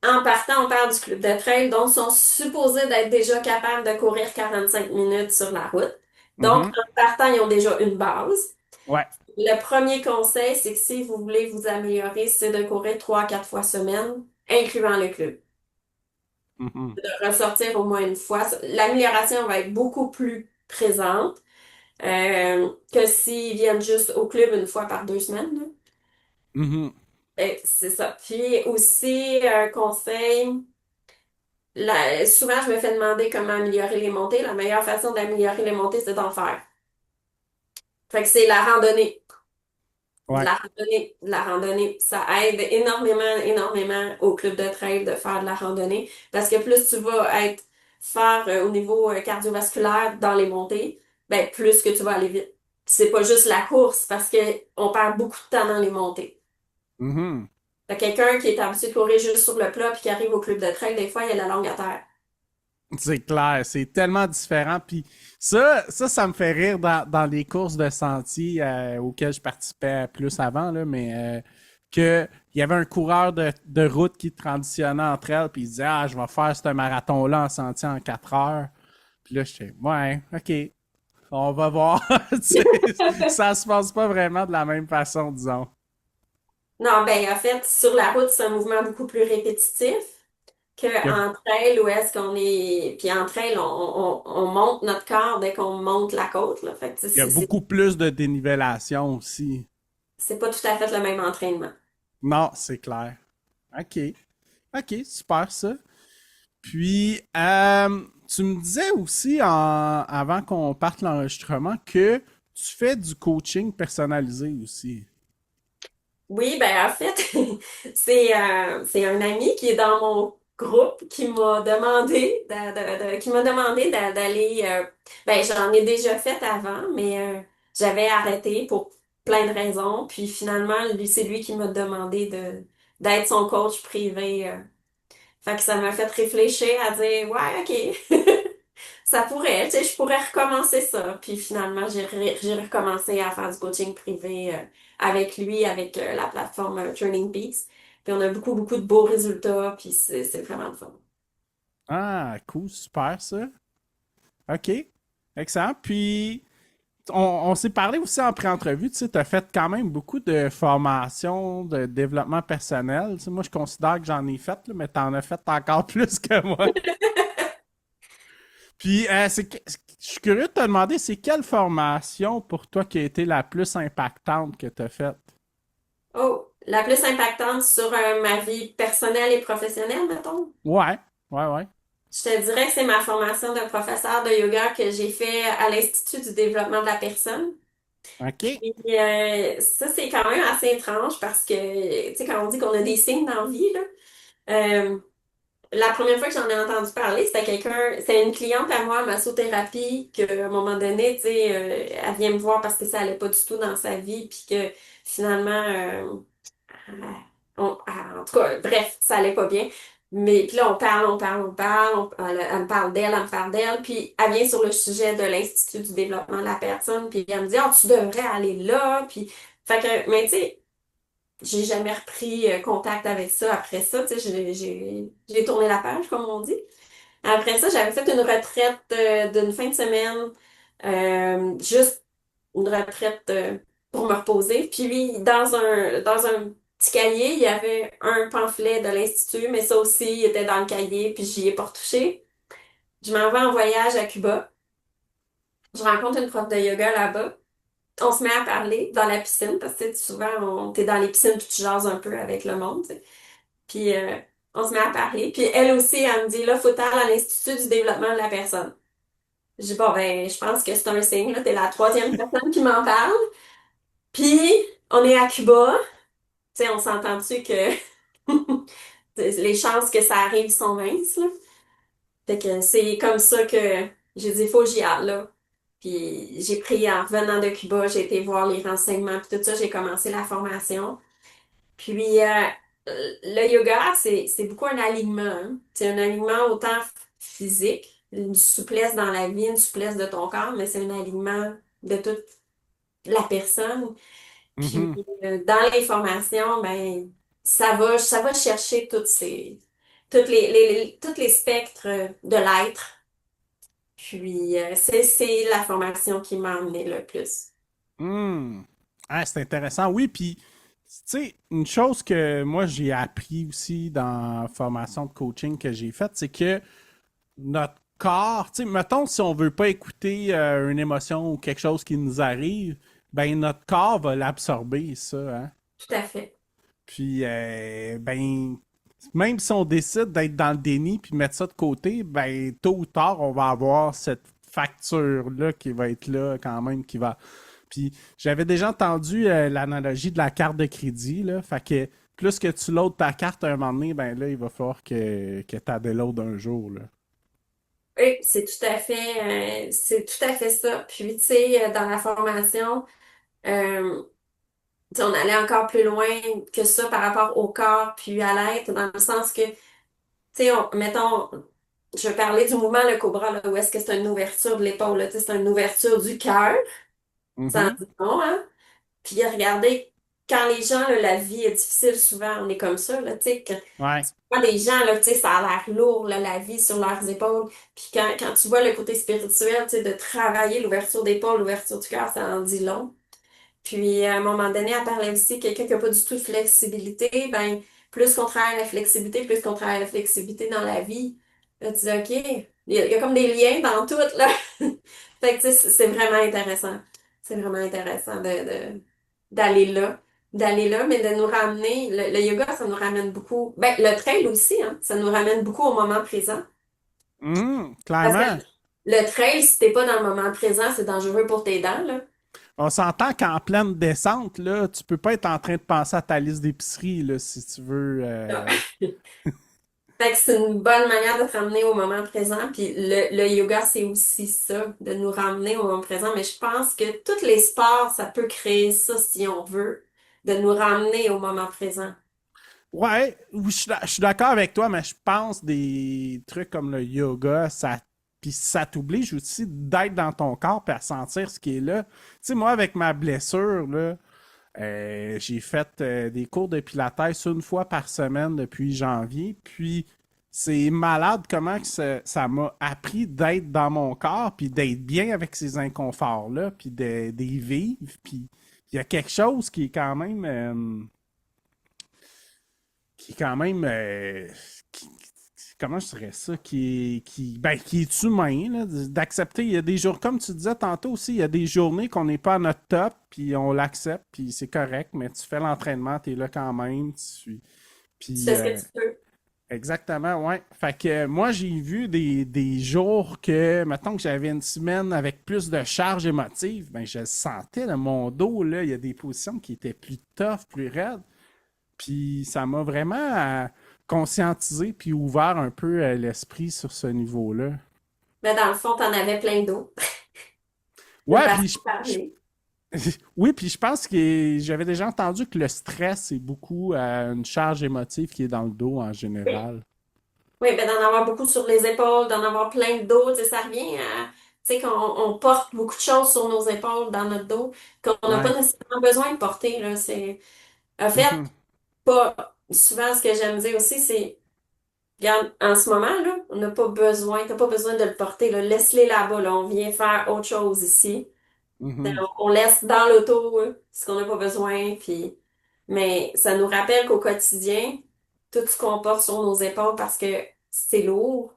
En partant, on parle du club de trail, donc ils sont supposés d'être déjà capables de courir 45 minutes sur la route. Donc, Mhm. en partant, ils ont déjà une base. Ouais. Le premier conseil, c'est que si vous voulez vous améliorer, c'est de courir 3 à 4 fois semaine, incluant le club. Mhm. De ressortir au moins une fois. L'amélioration va être beaucoup plus présente que s'ils viennent juste au club une fois par 2 semaines, là. Mhm. C'est ça. Puis aussi, un conseil, souvent, je me fais demander comment améliorer les montées. La meilleure façon d'améliorer les montées, c'est d'en faire. Fait que c'est la randonnée. De Ouais. la randonnée, de la randonnée. Ça aide énormément, énormément au club de trail de faire de la randonnée. Parce que plus tu vas être fort au niveau cardiovasculaire dans les montées, ben plus que tu vas aller vite. C'est pas juste la course, parce que on perd beaucoup de temps dans les montées. Mhm. Fait que quelqu'un qui est habitué de courir juste sur le plat puis qui arrive au club de trail, des fois, il a la langue à terre. C'est clair, c'est tellement différent. Puis ça me fait rire dans les courses de sentier auxquelles je participais plus avant, là, mais que il y avait un coureur de route qui transitionnait entre elles, puis il disait ah, je vais faire ce marathon-là en sentier en 4 heures. Puis là, j'étais ouais, ok, on va voir. Tu sais, ça se passe pas vraiment de la même façon, disons. Non, ben en fait, sur la route, c'est un mouvement beaucoup plus répétitif Il y a, qu'en trail où est-ce qu'on est. Puis en trail, on monte notre corps dès qu'on monte la côte, là. Fait que tu sais, il y a beaucoup plus de dénivellation aussi. c'est pas tout à fait le même entraînement. Non, c'est clair. OK. OK, super ça. Puis, tu me disais aussi, avant qu'on parte l'enregistrement, que tu fais du coaching personnalisé aussi. Oui, ben en fait, c'est un ami qui est dans mon groupe qui m'a demandé d'aller ben j'en ai déjà fait avant, mais j'avais arrêté pour plein de raisons. Puis finalement, c'est lui qui m'a demandé d'être son coach privé. Fait que ça m'a fait réfléchir à dire ouais, OK. Ça pourrait, tu sais, je pourrais recommencer ça. Puis finalement, j'ai recommencé à faire du coaching privé avec lui, avec la plateforme Turning Peaks. Puis on a beaucoup, beaucoup de beaux résultats, puis c'est vraiment le fun. Ah, cool, super ça. OK, excellent. Puis, on s'est parlé aussi en pré-entrevue, tu sais, tu as fait quand même beaucoup de formations, de développement personnel. Tu sais, moi, je considère que j'en ai fait, là, mais tu en as fait encore plus que moi. Puis, je suis curieux de te demander, c'est quelle formation pour toi qui a été la plus impactante que tu as faite? Oh, la plus impactante sur ma vie personnelle et professionnelle, mettons. Ouais, ouais, ouais. Je te dirais que c'est ma formation de professeur de yoga que j'ai fait à l'Institut du développement de la personne. OK. Puis ça, c'est quand même assez étrange parce que, tu sais, quand on dit qu'on a des signes dans la vie, là, euh, la première fois que j'en ai entendu parler, c'était une cliente à moi en massothérapie que, à un moment donné, tu sais, elle vient me voir parce que ça allait pas du tout dans sa vie, puis que finalement, en tout cas, bref, ça allait pas bien. Mais puis là, elle me parle d'elle, elle me parle d'elle, puis elle vient sur le sujet de l'Institut du développement de la personne, puis elle me dit, oh, tu devrais aller là, puis, fait que, mais tu sais, j'ai jamais repris contact avec ça après ça, tu sais, j'ai tourné la page, comme on dit. Après ça, j'avais fait une retraite d'une fin de semaine, juste une retraite pour me reposer. Puis lui, dans un petit cahier, il y avait un pamphlet de l'Institut, mais ça aussi, il était dans le cahier, puis j'y ai pas retouché. Je m'en vais en voyage à Cuba. Je rencontre une prof de yoga là-bas. On se met à parler dans la piscine, parce que tu sais, souvent, t'es dans les piscines, puis tu jases un peu avec le monde, tu sais. Puis on se met à parler. Puis elle aussi, elle me dit, là, faut aller à l'Institut du développement de la personne. Je dis, bon, ben, je pense que c'est un signe, là. T'es la troisième personne qui m'en parle. Puis, on est à Cuba. Tu sais, on s'entend-tu que les chances que ça arrive sont minces, là? Fait que c'est comme ça que j'ai dit, faut que j'y aille, là. Puis, j'ai pris, en revenant de Cuba, j'ai été voir les renseignements, puis tout ça, j'ai commencé la formation. Puis, le yoga, c'est beaucoup un alignement, hein. C'est un alignement autant physique, une souplesse dans la vie, une souplesse de ton corps, mais c'est un alignement de toute la personne. Puis, Mhm. dans les formations, ben, ça va chercher tous les spectres de l'être. Puis, c'est la formation qui m'a emmené le plus. Hmm. Ah, c'est intéressant. Oui, puis, tu sais, une chose que moi j'ai appris aussi dans la formation de coaching que j'ai faite, c'est que notre corps, tu sais, mettons si on veut pas écouter une émotion ou quelque chose qui nous arrive, ben notre corps va l'absorber, ça, hein. Tout à fait. Puis, ben, même si on décide d'être dans le déni puis mettre ça de côté, ben tôt ou tard, on va avoir cette facture-là qui va être là quand même, qui va. Puis j'avais déjà entendu l'analogie de la carte de crédit, là. Fait que plus que tu loads ta carte à un moment donné, ben là, il va falloir que tu déloads un jour, là. Oui, c'est tout à fait ça. Puis, tu sais, dans la formation, euh, tu sais, on allait encore plus loin que ça par rapport au corps puis à l'être, dans le sens que, tu sais, mettons, je vais parler du mouvement le cobra, là, où est-ce que c'est une ouverture de l'épaule, là, tu sais, c'est une ouverture du cœur, ça en Mhm. dit long, hein? Puis regardez, quand les gens, là, la vie est difficile, souvent, on est comme ça, là, tu sais, Ouais. vois des gens, là, tu sais, ça a l'air lourd, là, la vie sur leurs épaules. Puis quand tu vois le côté spirituel, tu sais, de travailler l'ouverture d'épaule, l'ouverture du cœur, ça en dit long. Puis, à un moment donné, elle parlait aussi, quelqu'un qui n'a pas du tout de flexibilité, ben, plus qu'on travaille la flexibilité, plus qu'on travaille la flexibilité dans la vie. Là, tu dis, OK, il y a comme des liens dans tout, là. Fait que, tu sais, c'est vraiment intéressant. C'est vraiment intéressant d'aller là. D'aller là, mais de nous ramener, le yoga, ça nous ramène beaucoup. Ben, le trail aussi, hein, ça nous ramène beaucoup au moment présent. Parce que Clairement. le trail, si t'es pas dans le moment présent, c'est dangereux pour tes dents, là. On s'entend qu'en pleine descente, là, tu peux pas être en train de penser à ta liste d'épicerie, là, si tu veux. Fait que c'est une bonne manière de te ramener au moment présent. Puis le yoga, c'est aussi ça, de nous ramener au moment présent. Mais je pense que tous les sports, ça peut créer ça si on veut, de nous ramener au moment présent. Ouais, oui, je suis d'accord avec toi, mais je pense des trucs comme le yoga, ça, puis ça t'oblige aussi d'être dans ton corps et à sentir ce qui est là. Tu sais, moi, avec ma blessure, là, j'ai fait des cours de pilates une fois par semaine depuis janvier, puis c'est malade comment que ça m'a appris d'être dans mon corps, puis d'être bien avec ces inconforts-là, puis d'y vivre, puis il y a quelque chose qui est quand même comment je dirais ça, qui est humain, là, d'accepter. Il y a des jours, comme tu disais tantôt aussi, il y a des journées qu'on n'est pas à notre top, puis on l'accepte, puis c'est correct, mais tu fais l'entraînement, tu es là quand même, Tu puis fais ce que tu peux. exactement, ouais. Fait que moi, j'ai vu des jours que, mettons que j'avais une semaine avec plus de charge émotive, ben je le sentais dans mon dos, là, il y a des positions qui étaient plus tough, plus raides. Puis ça m'a vraiment conscientisé puis ouvert un peu l'esprit sur ce niveau-là. Mais dans le fond, t'en avais plein d'eau. De Ouais, façon de parler. oui, puis je pense que j'avais déjà entendu que le stress, c'est beaucoup une charge émotive qui est dans le dos en Oui, général. oui, ben d'en avoir beaucoup sur les épaules, d'en avoir plein de dos, tu sais, ça revient à, tu sais, qu'on porte beaucoup de choses sur nos épaules, dans notre dos, qu'on n'a pas Ouais. nécessairement besoin de porter, là. En fait, Mhm. pas, souvent, ce que j'aime dire aussi, c'est, regarde, en ce moment, là, on n'a pas besoin, t'as pas besoin de le porter, là. Laisse-les là-bas, là. On vient faire autre chose ici. Mhm. On laisse dans l'auto, ce qu'on n'a pas besoin, puis, mais ça nous rappelle qu'au quotidien, tout ce qu'on porte sur nos épaules parce que c'est lourd,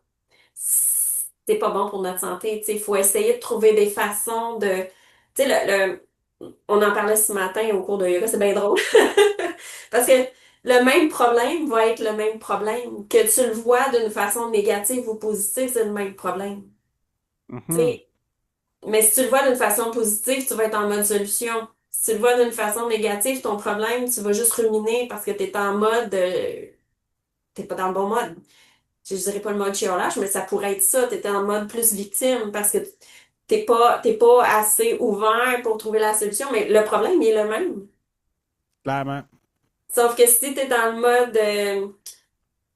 c'est pas bon pour notre santé. Tu sais, il faut essayer de trouver des façons de, tu sais, on en parlait ce matin au cours de yoga, c'est bien drôle. Parce que le même problème va être le même problème. Que tu le vois d'une façon négative ou positive, c'est le même problème. Tu Mhm. sais, mais si tu le vois d'une façon positive, tu vas être en mode solution. Si tu le vois d'une façon négative, ton problème, tu vas juste ruminer parce que t'es en mode, t'es pas dans le bon mode. Je dirais pas le mode chiolage, mais ça pourrait être ça. T'étais en mode plus victime parce que t'es pas assez ouvert pour trouver la solution, mais le problème, il est le même. Clairement. Sauf que si t'es dans le mode,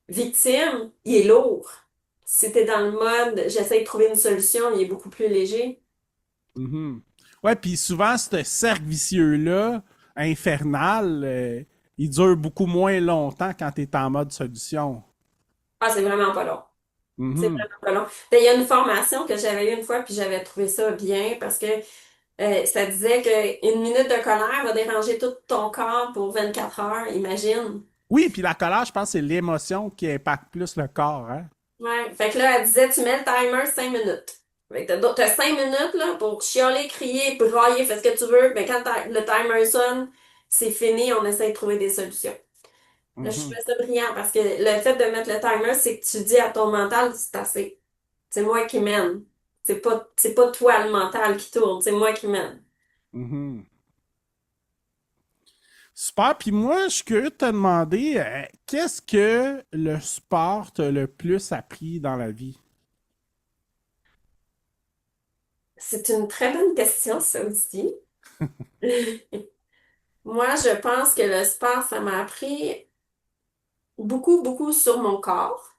victime, il est lourd. Si t'es dans le mode, j'essaie de trouver une solution, il est beaucoup plus léger. Mhm. Ouais, puis souvent, ce cercle vicieux-là, infernal, il dure beaucoup moins longtemps quand tu es en mode solution. Ah, c'est vraiment pas long. C'est Mhm. vraiment pas long. Ben, il y a une formation que j'avais eue une fois, puis j'avais trouvé ça bien parce que ça disait qu'une minute de colère va déranger tout ton corps pour 24 heures, imagine. Oui, puis la colère, je pense, c'est l'émotion qui impacte plus le corps, hein? Ouais. Fait que là, elle disait, tu mets le timer 5 minutes. Fait que t'as 5 minutes là, pour chialer, crier, brailler, fais ce que tu veux. Mais quand le timer sonne, c'est fini, on essaie de trouver des solutions. Là, je Mhm. trouvais ça brillant parce que le fait de mettre le timer, c'est que tu dis à ton mental, c'est assez. C'est moi qui mène. C'est pas toi le mental qui tourne, c'est moi qui mène. Mhm. Super. Puis moi, je suis curieux de te demander, qu'est-ce que le sport t'a le plus appris dans la vie? C'est une très bonne question, ça aussi. Moi, je pense que le sport, ça m'a appris beaucoup, beaucoup sur mon corps.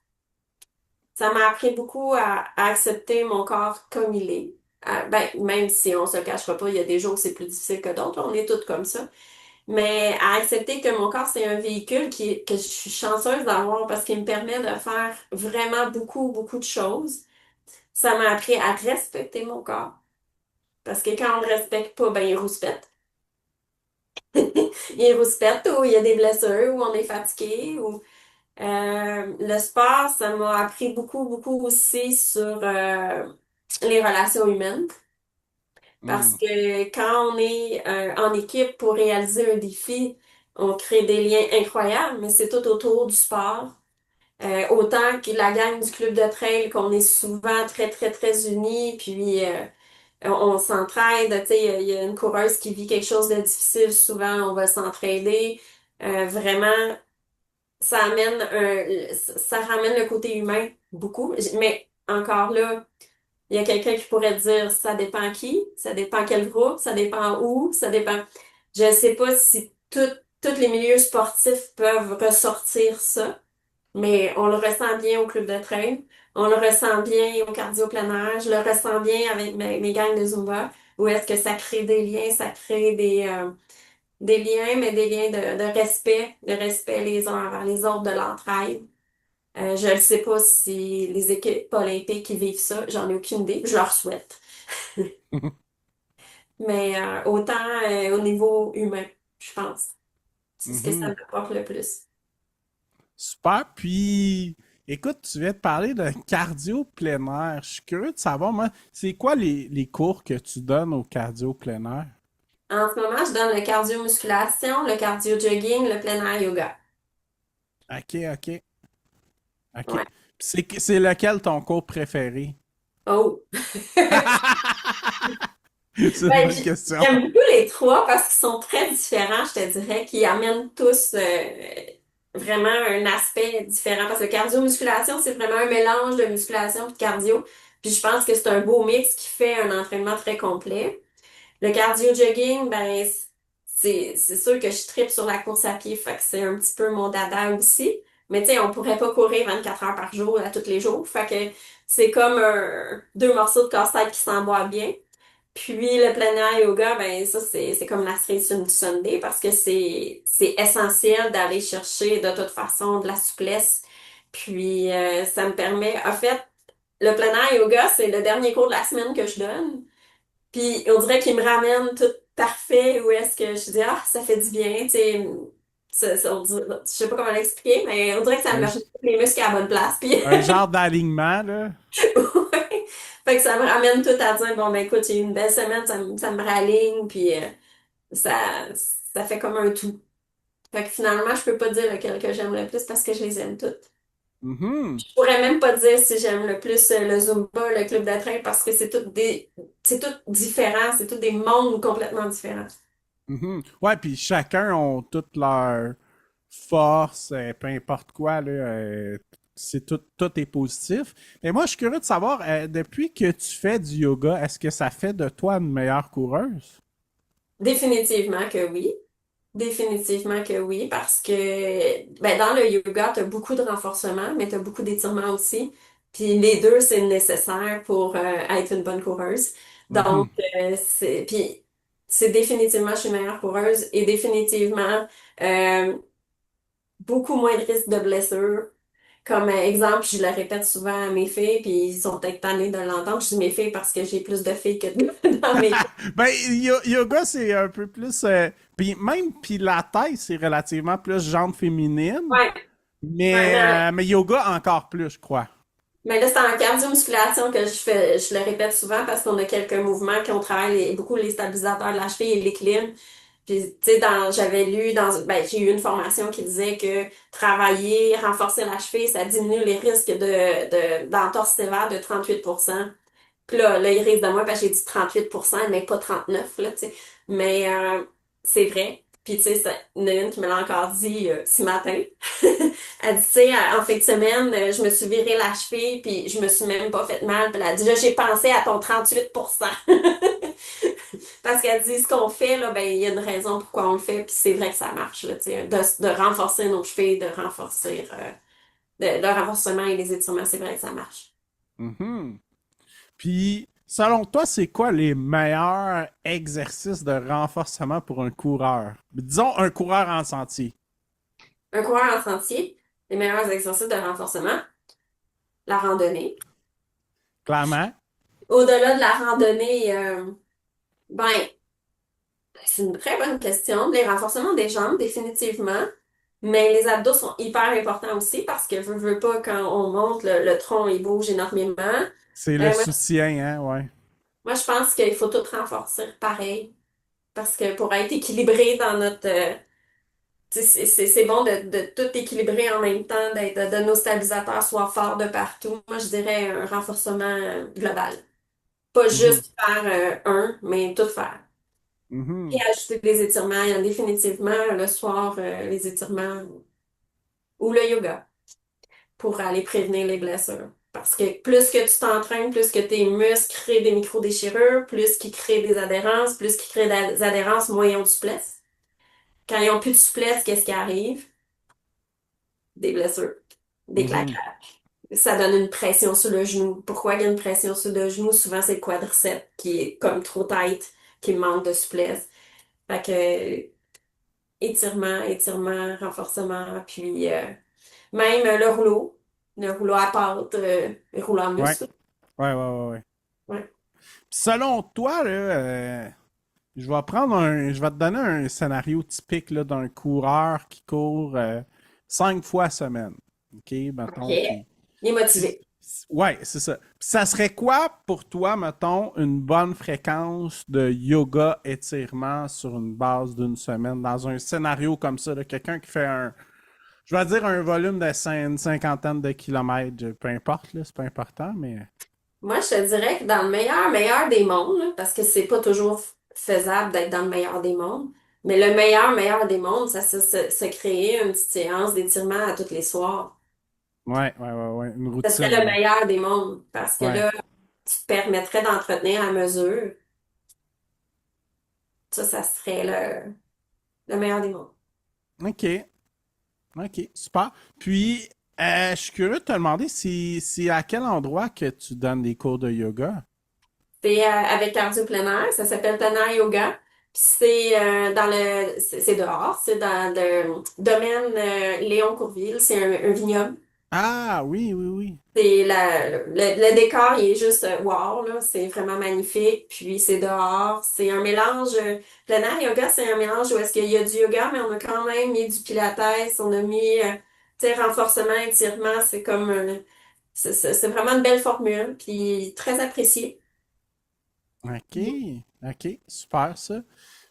Ça m'a appris beaucoup à accepter mon corps comme il est. Ben, même si on se le cachera pas, il y a des jours où c'est plus difficile que d'autres, on est toutes comme ça. Mais à accepter que mon corps, c'est un véhicule que je suis chanceuse d'avoir parce qu'il me permet de faire vraiment beaucoup, beaucoup de choses. Ça m'a appris à respecter mon corps. Parce que quand on le respecte pas, ben il rouspète. Il rouspète ou il y a des blessures ou on est fatigué ou le sport, ça m'a appris beaucoup, beaucoup aussi sur les relations humaines. Parce Hmm. que quand on est en équipe pour réaliser un défi, on crée des liens incroyables, mais c'est tout autour du sport. Autant que la gang du club de trail, qu'on est souvent très, très, très unis, puis on s'entraide. Tu sais, il y a une coureuse qui vit quelque chose de difficile, souvent on va s'entraider. Vraiment, ça ramène le côté humain beaucoup. Mais encore là, il y a quelqu'un qui pourrait dire ça dépend qui, ça dépend quel groupe, ça dépend où, ça dépend. Je sais pas si tous les milieux sportifs peuvent ressortir ça, mais on le ressent bien au club de trail, on le ressent bien au cardio plein air, je le ressens bien avec mes gangs de Zumba, où est-ce que ça crée des liens, ça crée des liens, mais des liens de respect les uns envers les autres, de l'entraide. Je ne sais pas si les équipes olympiques qui vivent ça, j'en ai aucune idée, je leur souhaite. Mais autant au niveau humain, je pense. C'est ce que ça Mhm. m'apporte le plus. Super. Puis, écoute, tu viens de parler de cardio plein air. Je suis curieux de savoir, moi, c'est quoi les cours que tu donnes au cardio plein air? En ce moment, je donne le cardio-musculation, le cardio-jogging, le plein air yoga. OK, OK, OK. Puis Ouais. c'est lequel ton cours préféré? Oh! C'est une Ben, bonne question. j'aime beaucoup les trois parce qu'ils sont très différents, je te dirais, qui amènent tous vraiment un aspect différent. Parce que cardio-musculation, c'est vraiment un mélange de musculation et de cardio. Puis je pense que c'est un beau mix qui fait un entraînement très complet. Le cardio-jogging, ben, c'est sûr que je tripe sur la course à pied, fait que c'est un petit peu mon dada aussi. Mais tu sais, on pourrait pas courir 24 heures par jour à tous les jours. Fait que c'est comme deux morceaux de casse-tête qui s'emboîtent bien. Puis le plein air yoga, ben ça c'est comme la cerise sur une sundae parce que c'est essentiel d'aller chercher de toute façon de la souplesse. Puis ça me permet, en fait, le plein air yoga, c'est le dernier cours de la semaine que je donne. Puis on dirait qu'il me ramène tout parfait où est-ce que je dis ah ça fait du bien, tu sais. Je sais pas comment l'expliquer, mais on dirait que ça me Un, met les muscles à la bonne place. Puis un genre d'alignement, là. ouais. Fait que ça me ramène tout à dire, bon, ben écoute, j'ai eu une belle semaine, ça me raligne, puis ça fait comme un tout. Fait que finalement, je peux pas dire lequel que j'aime le plus parce que je les aime toutes. Mhm. Je pourrais même pas dire si j'aime le plus le Zumba, le club de train, parce que c'est tout différent, c'est tous des mondes complètement différents. Mhm. Ouais, puis chacun ont toutes leurs forces, peu importe quoi, là, c'est tout est positif. Mais moi, je suis curieux de savoir, depuis que tu fais du yoga, est-ce que ça fait de toi une meilleure coureuse? Définitivement que oui. Définitivement que oui, parce que ben, dans le yoga, tu as beaucoup de renforcement, mais tu as beaucoup d'étirement aussi. Puis les deux, c'est nécessaire pour être une bonne coureuse. Donc, Mhm. puis c'est définitivement, je suis une meilleure coureuse et définitivement euh, beaucoup moins de risques de blessures. Comme exemple, je le répète souvent à mes filles, puis ils sont peut-être tannés de l'entendre. Je dis mes filles parce que j'ai plus de filles que de dans mes Ben, yoga, c'est un peu plus. Puis même Pilates, c'est relativement plus genre féminine. Ouais, ouais, Mais yoga encore plus, je crois. mais là, c'est en cardio-musculation que je fais, je le répète souvent parce qu'on a quelques mouvements qu'on travaille beaucoup les stabilisateurs de la cheville et l'équilibre. Puis, tu sais, j'avais lu ben, j'ai eu une formation qui disait que travailler, renforcer la cheville, ça diminue les risques d'entorse sévère de 38%. Puis là, il risque de moi, parce que j'ai dit 38%, mais pas 39, là, tu sais. Mais c'est vrai. Puis, tu sais, il y en a une qui me l'a encore dit ce matin. Elle dit, tu sais, en fin de semaine, je me suis viré la cheville, puis je me suis même pas fait mal. Puis elle a dit, là, j'ai pensé à ton 38%. Parce qu'elle dit, ce qu'on fait, là, ben, il y a une raison pourquoi on le fait, puis c'est vrai que ça marche, là, tu sais, de renforcer nos chevilles, de renforcer, le renforcement et les étirements, c'est vrai que ça marche. Mhm. Puis, selon toi, c'est quoi les meilleurs exercices de renforcement pour un coureur? Disons un coureur en sentier. Un coureur en sentier, les meilleurs exercices de renforcement, la randonnée. Clairement. Au-delà de la randonnée, ben, c'est une très bonne question. Les renforcements des jambes, définitivement. Mais les abdos sont hyper importants aussi parce que veux pas, quand on monte, le tronc, il bouge énormément. C'est le Moi, soutien, hein, ouais. je pense qu'il faut tout renforcer pareil. Parce que pour être équilibré dans notre... tu sais, c'est bon de tout équilibrer en même temps, de nos stabilisateurs soient forts de partout. Moi, je dirais un renforcement global. Pas Mhm. juste faire un, mais tout faire. Et Mhm. ajouter des étirements. Il y a définitivement le soir, les étirements ou le yoga pour aller prévenir les blessures. Parce que plus que tu t'entraînes, plus que tes muscles créent des micro-déchirures, plus qu'ils créent des adhérences, plus qu'ils créent des adhérences, moins ils ont de souplesse. Quand ils ont plus de souplesse, qu'est-ce qui arrive? Des blessures, des Mhm. claquages. Ça donne une pression sur le genou. Pourquoi il y a une pression sur le genou? Souvent, c'est le quadriceps qui est comme trop tight, qui manque de souplesse. Fait que étirement, étirement, renforcement, puis même le rouleau à pâte, le rouleau à Ouais, muscle. ouais. Ouais. Selon toi, là, je vais te donner un scénario typique là, d'un coureur qui court 5 fois semaine. OK, OK. mettons, Il puis est motivé. ouais, c'est ça. Puis ça serait quoi pour toi, mettons, une bonne fréquence de yoga étirement sur une base d'une semaine dans un scénario comme ça, de quelqu'un qui fait je vais dire un volume de une cinquantaine de kilomètres, peu importe, là, c'est pas important, mais Moi, je te dirais que dans le meilleur des mondes, là, parce que c'est pas toujours faisable d'être dans le meilleur des mondes, mais le meilleur des mondes, ça se créer une petite séance d'étirement à tous les soirs. ouais, une Ce serait routine, le là. meilleur des mondes, parce que Ouais. là, tu te permettrais d'entretenir à mesure. Ça serait le meilleur des mondes. OK. OK, super. Puis, je suis curieux de te demander si à quel endroit que tu donnes des cours de yoga. C'est avec cardio plein air, ça s'appelle Tana Yoga. Puis c'est c'est dehors, c'est dans le domaine Léon Courville, c'est un vignoble. Ah, oui. C'est le décor, il est juste wow, là, c'est vraiment magnifique. Puis c'est dehors, c'est un mélange plein air yoga, c'est un mélange où est-ce qu'il y a du yoga, mais on a quand même mis du pilates, on a mis tu sais, renforcement, étirement, c'est comme c'est vraiment une belle formule, puis très appréciée. OK, OK, super ça.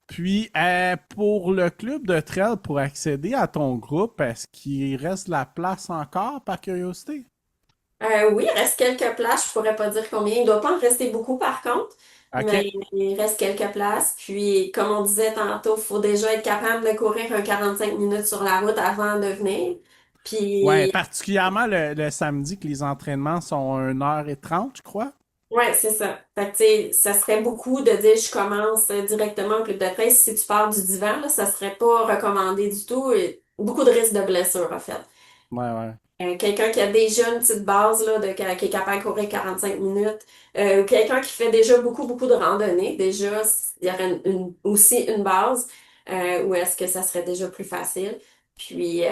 Puis, pour le club de trail, pour accéder à ton groupe, est-ce qu'il reste de la place encore, par curiosité? Oui, il reste quelques places. Je pourrais pas dire combien. Il doit pas en rester beaucoup par contre, OK. mais il reste quelques places. Puis, comme on disait tantôt, il faut déjà être capable de courir un 45 minutes sur la route avant de venir. Ouais, Puis, particulièrement le samedi que les entraînements sont 1h30, je crois. ouais, c'est ça. Fait que, tu sais, ça serait beaucoup de dire je commence directement au club de trail. Si tu pars du divan, là, ça serait pas recommandé du tout. Et beaucoup de risques de blessure, en fait. Ouais. Quelqu'un qui a déjà une petite base là, qui est capable de courir 45 minutes, ou quelqu'un qui fait déjà beaucoup de randonnées, déjà, il y aurait aussi une base où est-ce que ça serait déjà plus facile. Puis,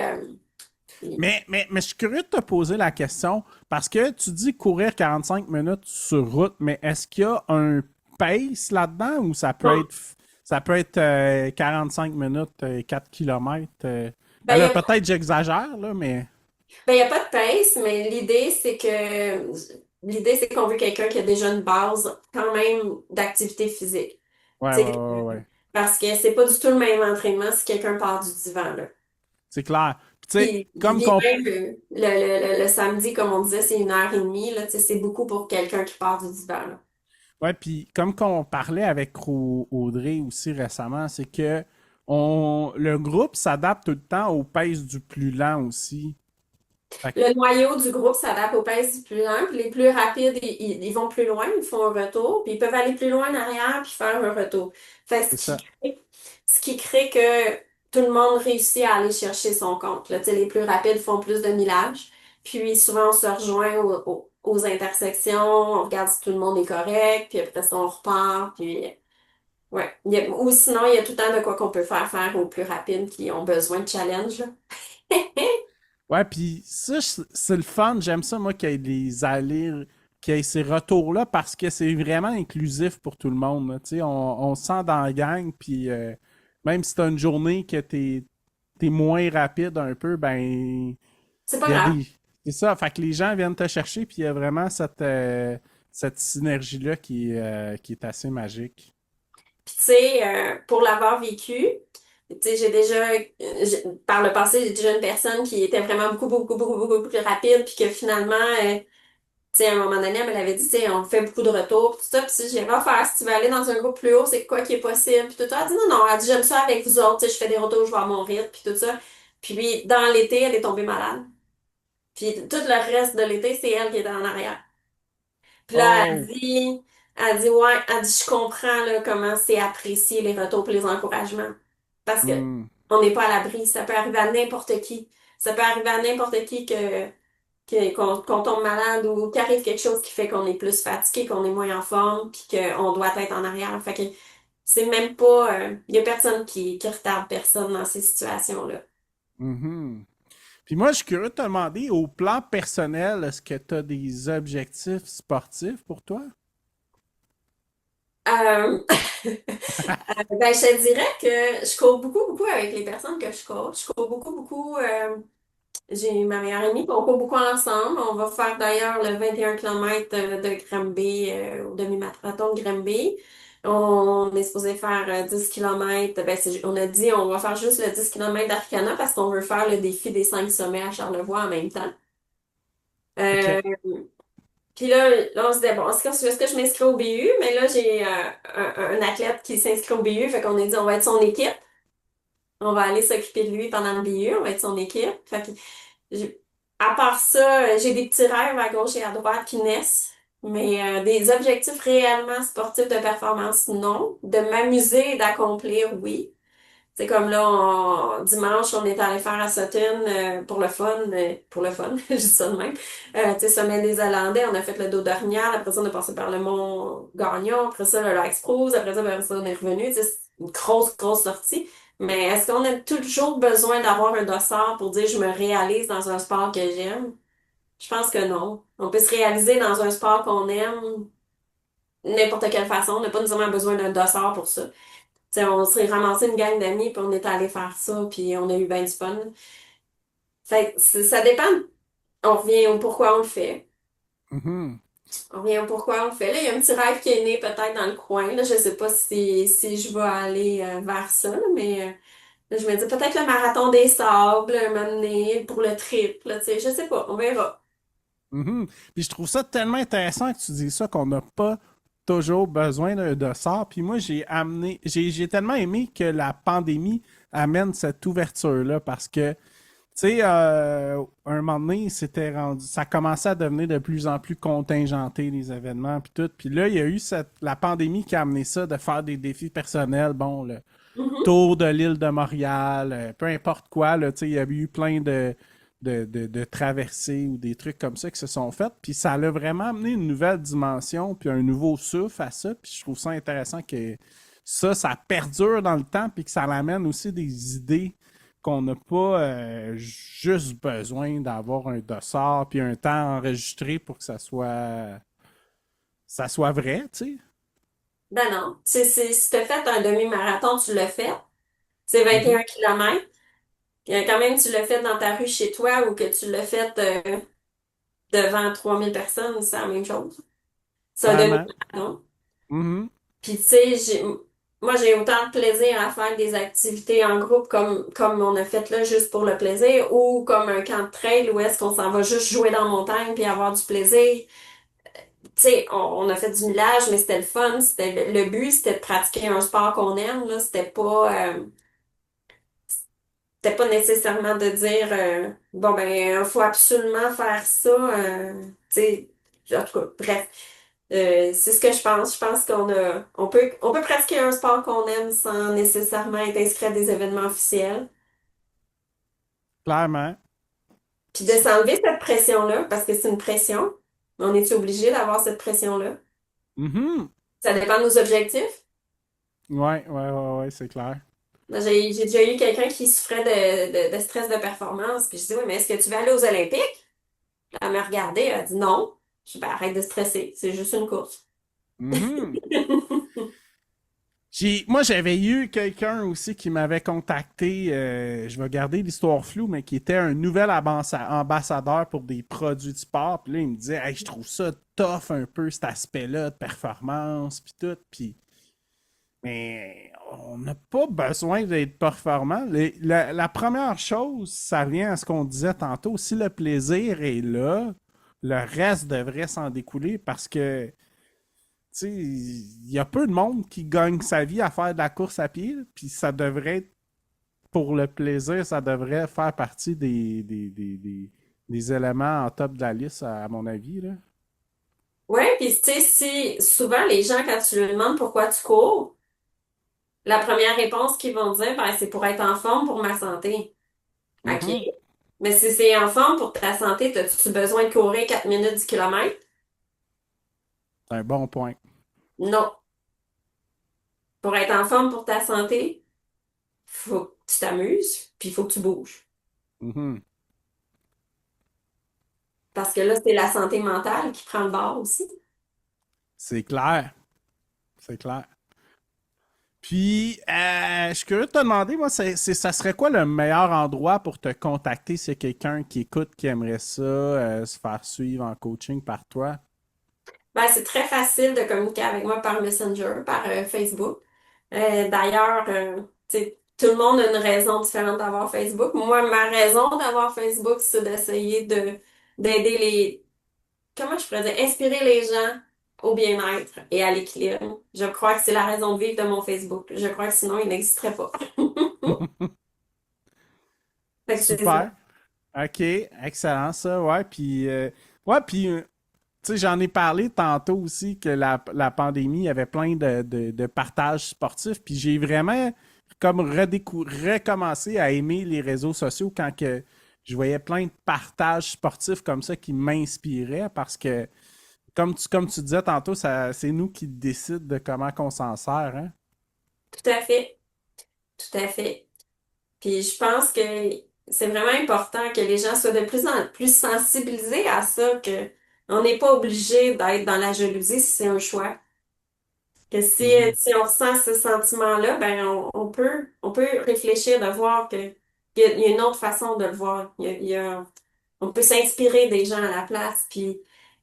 puis- Mais je suis curieux de te poser la question, parce que tu dis courir 45 minutes sur route, mais est-ce qu'il y a un pace là-dedans ou bon, ça peut être 45 minutes, 4 kilomètres? ben, Ben il y là, a, peut-être j'exagère, là, mais. ben, y a pas de pace, mais l'idée, c'est qu'on veut quelqu'un qui a déjà une base quand même d'activité physique. Tu sais, Ouais. Parce que c'est pas du tout le même entraînement si quelqu'un part du divan, là. C'est clair. Puis tu sais, Puis même le samedi, comme on disait, c'est 1 heure et demie, là, tu sais, c'est beaucoup pour quelqu'un qui part du divan, là. ouais, puis comme qu'on parlait avec Audrey aussi récemment, c'est que le groupe s'adapte tout le temps au pace du plus lent aussi. Fait que- Le noyau du groupe s'adapte au pace du plus lent, puis les plus rapides, ils vont plus loin, ils font un retour, puis ils peuvent aller plus loin en arrière, puis faire un retour. Fait que c'est ça. ce qui crée que tout le monde réussit à aller chercher son compte. Là. Tu sais, les plus rapides font plus de millage, puis souvent on se rejoint aux intersections, on regarde si tout le monde est correct, puis après ça on repart, puis ouais. Ou sinon, il y a tout le temps de quoi qu'on peut faire aux plus rapides qui ont besoin de challenge, là. Ouais, puis ça, c'est le fun. J'aime ça, moi, qu'il y ait des allées, qu'il y ait ces retours-là, parce que c'est vraiment inclusif pour tout le monde, là. Tu sais, on se sent dans la gang, puis même si t'as une journée que t'es moins rapide un peu, ben, C'est pas il y a grave. des... C'est ça, fait que les gens viennent te chercher, puis il y a vraiment cette synergie-là qui est assez magique. Puis, tu sais, pour l'avoir vécu, tu sais, par le passé, j'ai déjà une personne qui était vraiment beaucoup, beaucoup, beaucoup, beaucoup plus rapide, puis que finalement, tu sais, à un moment donné, elle me l'avait dit, tu sais, on fait beaucoup de retours, puis tout ça, puis si j'ai pas faire, si tu veux aller dans un groupe plus haut, c'est quoi qui est possible, puis tout ça. Elle dit, non, non, elle dit, j'aime ça avec vous autres, tu sais, je fais des retours, je vais à mon rythme, puis tout ça. Puis, dans l'été, elle est tombée malade. Puis, tout le reste de l'été, c'est elle qui était en arrière. Puis là, Oh! ouais, elle dit, je comprends là, comment c'est apprécier les retours et les encouragements. Parce que Hmm. on n'est pas à l'abri. Ça peut arriver à n'importe qui. Ça peut arriver à n'importe qui qu'on tombe malade ou qu'arrive quelque chose qui fait qu'on est plus fatigué, qu'on est moins en forme, puis qu'on doit être en arrière. Fait que c'est même pas, il y a personne qui retarde personne dans ces situations-là. Mhm. Puis moi, je suis curieux de te demander, au plan personnel, est-ce que tu as des objectifs sportifs pour toi? Euh, ben, je te dirais que je cours beaucoup, beaucoup avec les personnes que je cours. Je cours beaucoup, beaucoup. J'ai ma meilleure amie, puis on court beaucoup ensemble. On va faire d'ailleurs le 21 km de Granby, au demi-marathon de Granby. On est supposé faire 10 km. Ben, on a dit on va faire juste le 10 km d'Arcana parce qu'on veut faire le défi des 5 sommets à Charlevoix en même temps. OK. Euh, puis là, on se disait, bon, est-ce que je m'inscris au BU? Mais là, j'ai un athlète qui s'inscrit au BU, fait qu'on a dit on va être son équipe. On va aller s'occuper de lui pendant le BU, on va être son équipe. Fait que j'ai- à part ça, j'ai des petits rêves à gauche et à droite qui naissent, mais des objectifs réellement sportifs de performance, non. De m'amuser et d'accomplir, oui. C'est comme là, dimanche, on est allé faire à Sutton pour le fun, je dis ça de même. Tu sais, Sommet des Hollandais, on a fait le dos d'Orignal, après ça, on est passé par le Mont Gagnon, après ça, le lac Spruce, après ça, on est revenu. Tu sais, c'est une grosse, grosse sortie. Mais est-ce qu'on a toujours besoin d'avoir un dossard pour dire je me réalise dans un sport que j'aime? Je pense que non. On peut se réaliser dans un sport qu'on aime n'importe quelle façon. On n'a pas nécessairement besoin d'un dossard pour ça. Tu sais, on s'est ramassé une gang d'amis, puis on est allé faire ça, puis on a eu bien du fun. Fait que ça dépend. On revient au pourquoi on le fait. Mhm. On revient au pourquoi on le fait. Là, il y a un petit rêve qui est né peut-être dans le coin. Là, je sais pas si je vais aller vers ça, là, mais là, je me dis peut-être le marathon des sables, un moment donné, pour le trip. Là, tu sais, je sais pas, on verra. Mhm. Puis je trouve ça tellement intéressant que tu dis ça qu'on n'a pas toujours besoin d'un dossard. Puis moi, j'ai tellement aimé que la pandémie amène cette ouverture-là parce que, tu sais, un moment donné, c'était rendu, ça commençait à devenir de plus en plus contingenté, les événements, puis tout. Puis là, il y a eu la pandémie qui a amené ça, de faire des défis personnels. Bon, le Mhm. tour de l'île de Montréal, peu importe quoi, là, tu sais, il y a eu plein de traversées ou des trucs comme ça qui se sont faites. Puis ça a vraiment amené une nouvelle dimension, puis un nouveau souffle à ça. Puis je trouve ça intéressant que ça perdure dans le temps, puis que ça amène aussi des idées qu'on n'a pas juste besoin d'avoir un dossard puis un temps enregistré pour que ça soit vrai, tu sais. Ben non. Si tu as fait un demi-marathon, tu l'as fait. C'est vingt et Mhm. un kilomètres. Quand même, tu l'as fait dans ta rue chez toi ou que tu l'as fait devant 3 000 personnes, c'est la même chose. C'est un Vraiment. demi-marathon. Mhm. Puis, tu sais, moi, j'ai autant de plaisir à faire des activités en groupe comme on a fait là, juste pour le plaisir, ou comme un camp de trail où est-ce qu'on s'en va juste jouer dans la montagne puis avoir du plaisir. Tu sais, on a fait du millage, mais c'était le fun. C'était le but, c'était de pratiquer un sport qu'on aime, là. C'était pas nécessairement de dire bon ben faut absolument faire ça. Tu sais, en tout cas, bref. C'est ce que je pense. Je pense on peut pratiquer un sport qu'on aime sans nécessairement être inscrit à des événements officiels. Clairement. Puis de s'enlever cette pression-là, parce que c'est une pression. On est obligé d'avoir cette pression-là? Mhm. Ça dépend de nos objectifs. Ouais, c'est clair. Moi, j'ai déjà eu quelqu'un qui souffrait de stress de performance. Puis je dis, oui, mais est-ce que tu veux aller aux Olympiques? Elle m'a regardé, elle a dit non. Je dis, ben, arrête de stresser, c'est juste une course. Mhm. Moi, j'avais eu quelqu'un aussi qui m'avait contacté, je vais garder l'histoire floue, mais qui était un nouvel ambassadeur pour des produits de sport. Puis là, il me disait, hey, je trouve ça tough un peu cet aspect-là de performance, puis tout. Puis, mais on n'a pas besoin d'être performant. La première chose, ça revient à ce qu'on disait tantôt. Si le plaisir est là, le reste devrait s'en découler parce que tu sais, il y a peu de monde qui gagne sa vie à faire de la course à pied, puis ça devrait être pour le plaisir, ça devrait faire partie des éléments en top de la liste, à mon avis, là. Ouais, puis tu sais, si souvent les gens, quand tu leur demandes pourquoi tu cours, la première réponse qu'ils vont dire, ben, c'est pour être en forme pour ma santé. OK. Mhm. Mais si c'est en forme pour ta santé, as-tu besoin de courir 4 minutes du kilomètre? C'est un bon point. Non. Pour être en forme pour ta santé, faut que tu t'amuses, puis il faut que tu bouges. Mhm. Parce que là, c'est la santé mentale qui prend le bord aussi. C'est clair. C'est clair. Puis, je suis curieux de te demander, moi, ça serait quoi le meilleur endroit pour te contacter si y a quelqu'un qui écoute, qui aimerait ça, se faire suivre en coaching par toi? Ben, c'est très facile de communiquer avec moi par Messenger, par Facebook. D'ailleurs, tu sais, tout le monde a une raison différente d'avoir Facebook. Moi, ma raison d'avoir Facebook, c'est d'essayer d'aider comment je pourrais dire, inspirer les gens au bien-être et à l'équilibre. Je crois que c'est la raison de vivre de mon Facebook. Je crois que sinon, il n'existerait pas. Fait que c'est ça. Super. OK, excellent ça, ouais. Puis, tu sais, j'en ai parlé tantôt aussi que la pandémie, il y avait plein de partages sportifs. Puis j'ai vraiment comme recommencé à aimer les réseaux sociaux quand que je voyais plein de partages sportifs comme ça qui m'inspiraient parce que, comme tu disais tantôt, c'est nous qui décidons de comment qu'on s'en sert, hein? Tout à fait. Tout à fait. Puis je pense que c'est vraiment important que les gens soient de plus en plus sensibilisés à ça, que on n'est pas obligé d'être dans la jalousie si c'est un choix. Que Mhm. si on ressent ce sentiment-là, ben on peut réfléchir de voir qu'il y a une autre façon de le voir. On peut s'inspirer des gens à la place. Puis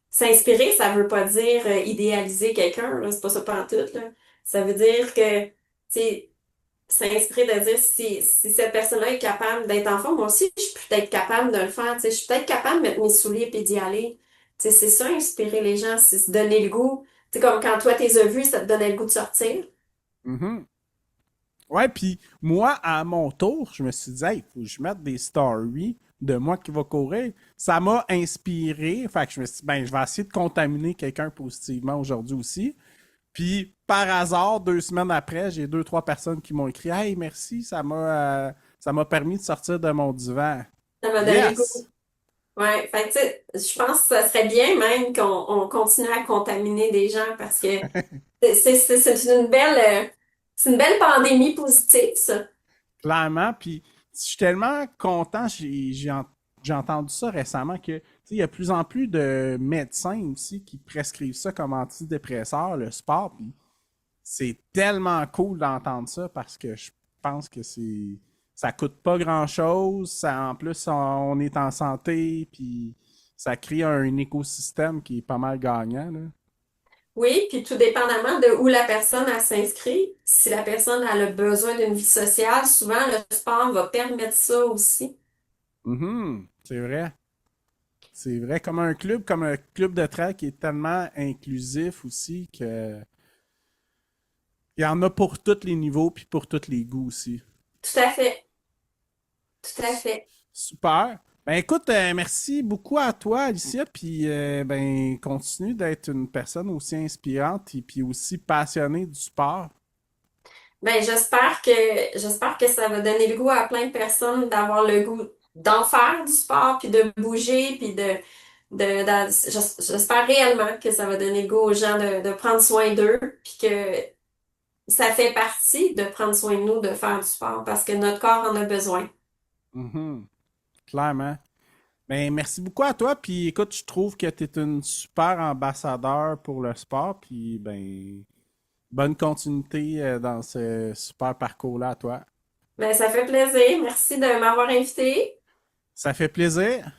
s'inspirer, ça veut pas dire idéaliser quelqu'un, là, c'est pas ça pantoute, là. Ça veut dire que, tu sais, s'inspirer de dire si cette personne-là est capable d'être en forme, moi aussi, je suis peut-être capable de le faire. Tu sais, je suis peut-être capable de mettre mes souliers et d'y aller. Tu sais, c'est ça, inspirer les gens, c'est se donner le goût. Tu sais, comme quand toi, t'es as vus, ça te donnait le goût de sortir. Mhm. Ouais, puis moi, à mon tour, je me suis dit, hey, faut que je mette des stories de moi qui va courir. Ça m'a inspiré. Fait que je me suis dit, ben, je vais essayer de contaminer quelqu'un positivement aujourd'hui aussi. Puis, par hasard, 2 semaines après, j'ai deux, trois personnes qui m'ont écrit, hey, merci, ça m'a permis de sortir de mon divan. Ça m'a donné le Yes! goût. Ouais, fait que, tu sais, je pense que ça serait bien même qu'on continue à contaminer des gens parce que c'est une belle pandémie positive, ça. Clairement. Puis, je suis tellement content. J'ai entendu ça récemment que tu sais, il y a de plus en plus de médecins aussi qui prescrivent ça comme antidépresseur, le sport. Puis, c'est tellement cool d'entendre ça parce que je pense que ça coûte pas grand-chose. En plus, on est en santé. Puis, ça crée un écosystème qui est pas mal gagnant, là. Oui, puis tout dépendamment de où la personne elle s'inscrit, si la personne elle a besoin d'une vie sociale, souvent le sport va permettre ça aussi. Mhm, c'est vrai. C'est vrai, comme un club de trail qui est tellement inclusif aussi que il y en a pour tous les niveaux puis pour tous les goûts aussi. Tout à fait, tout à fait. Super. Ben écoute, merci beaucoup à toi, Alicia, puis ben continue d'être une personne aussi inspirante et puis aussi passionnée du sport. Ben j'espère que ça va donner le goût à plein de personnes d'avoir le goût d'en faire du sport puis de bouger puis j'espère réellement que ça va donner le goût aux gens de prendre soin d'eux puis que ça fait partie de prendre soin de nous de faire du sport parce que notre corps en a besoin. Mhm, clairement. Ben merci beaucoup à toi, puis écoute, je trouve que tu es une super ambassadeur pour le sport, puis ben bonne continuité dans ce super parcours-là à toi. Ben ça fait plaisir. Merci de m'avoir invité. Ça fait plaisir.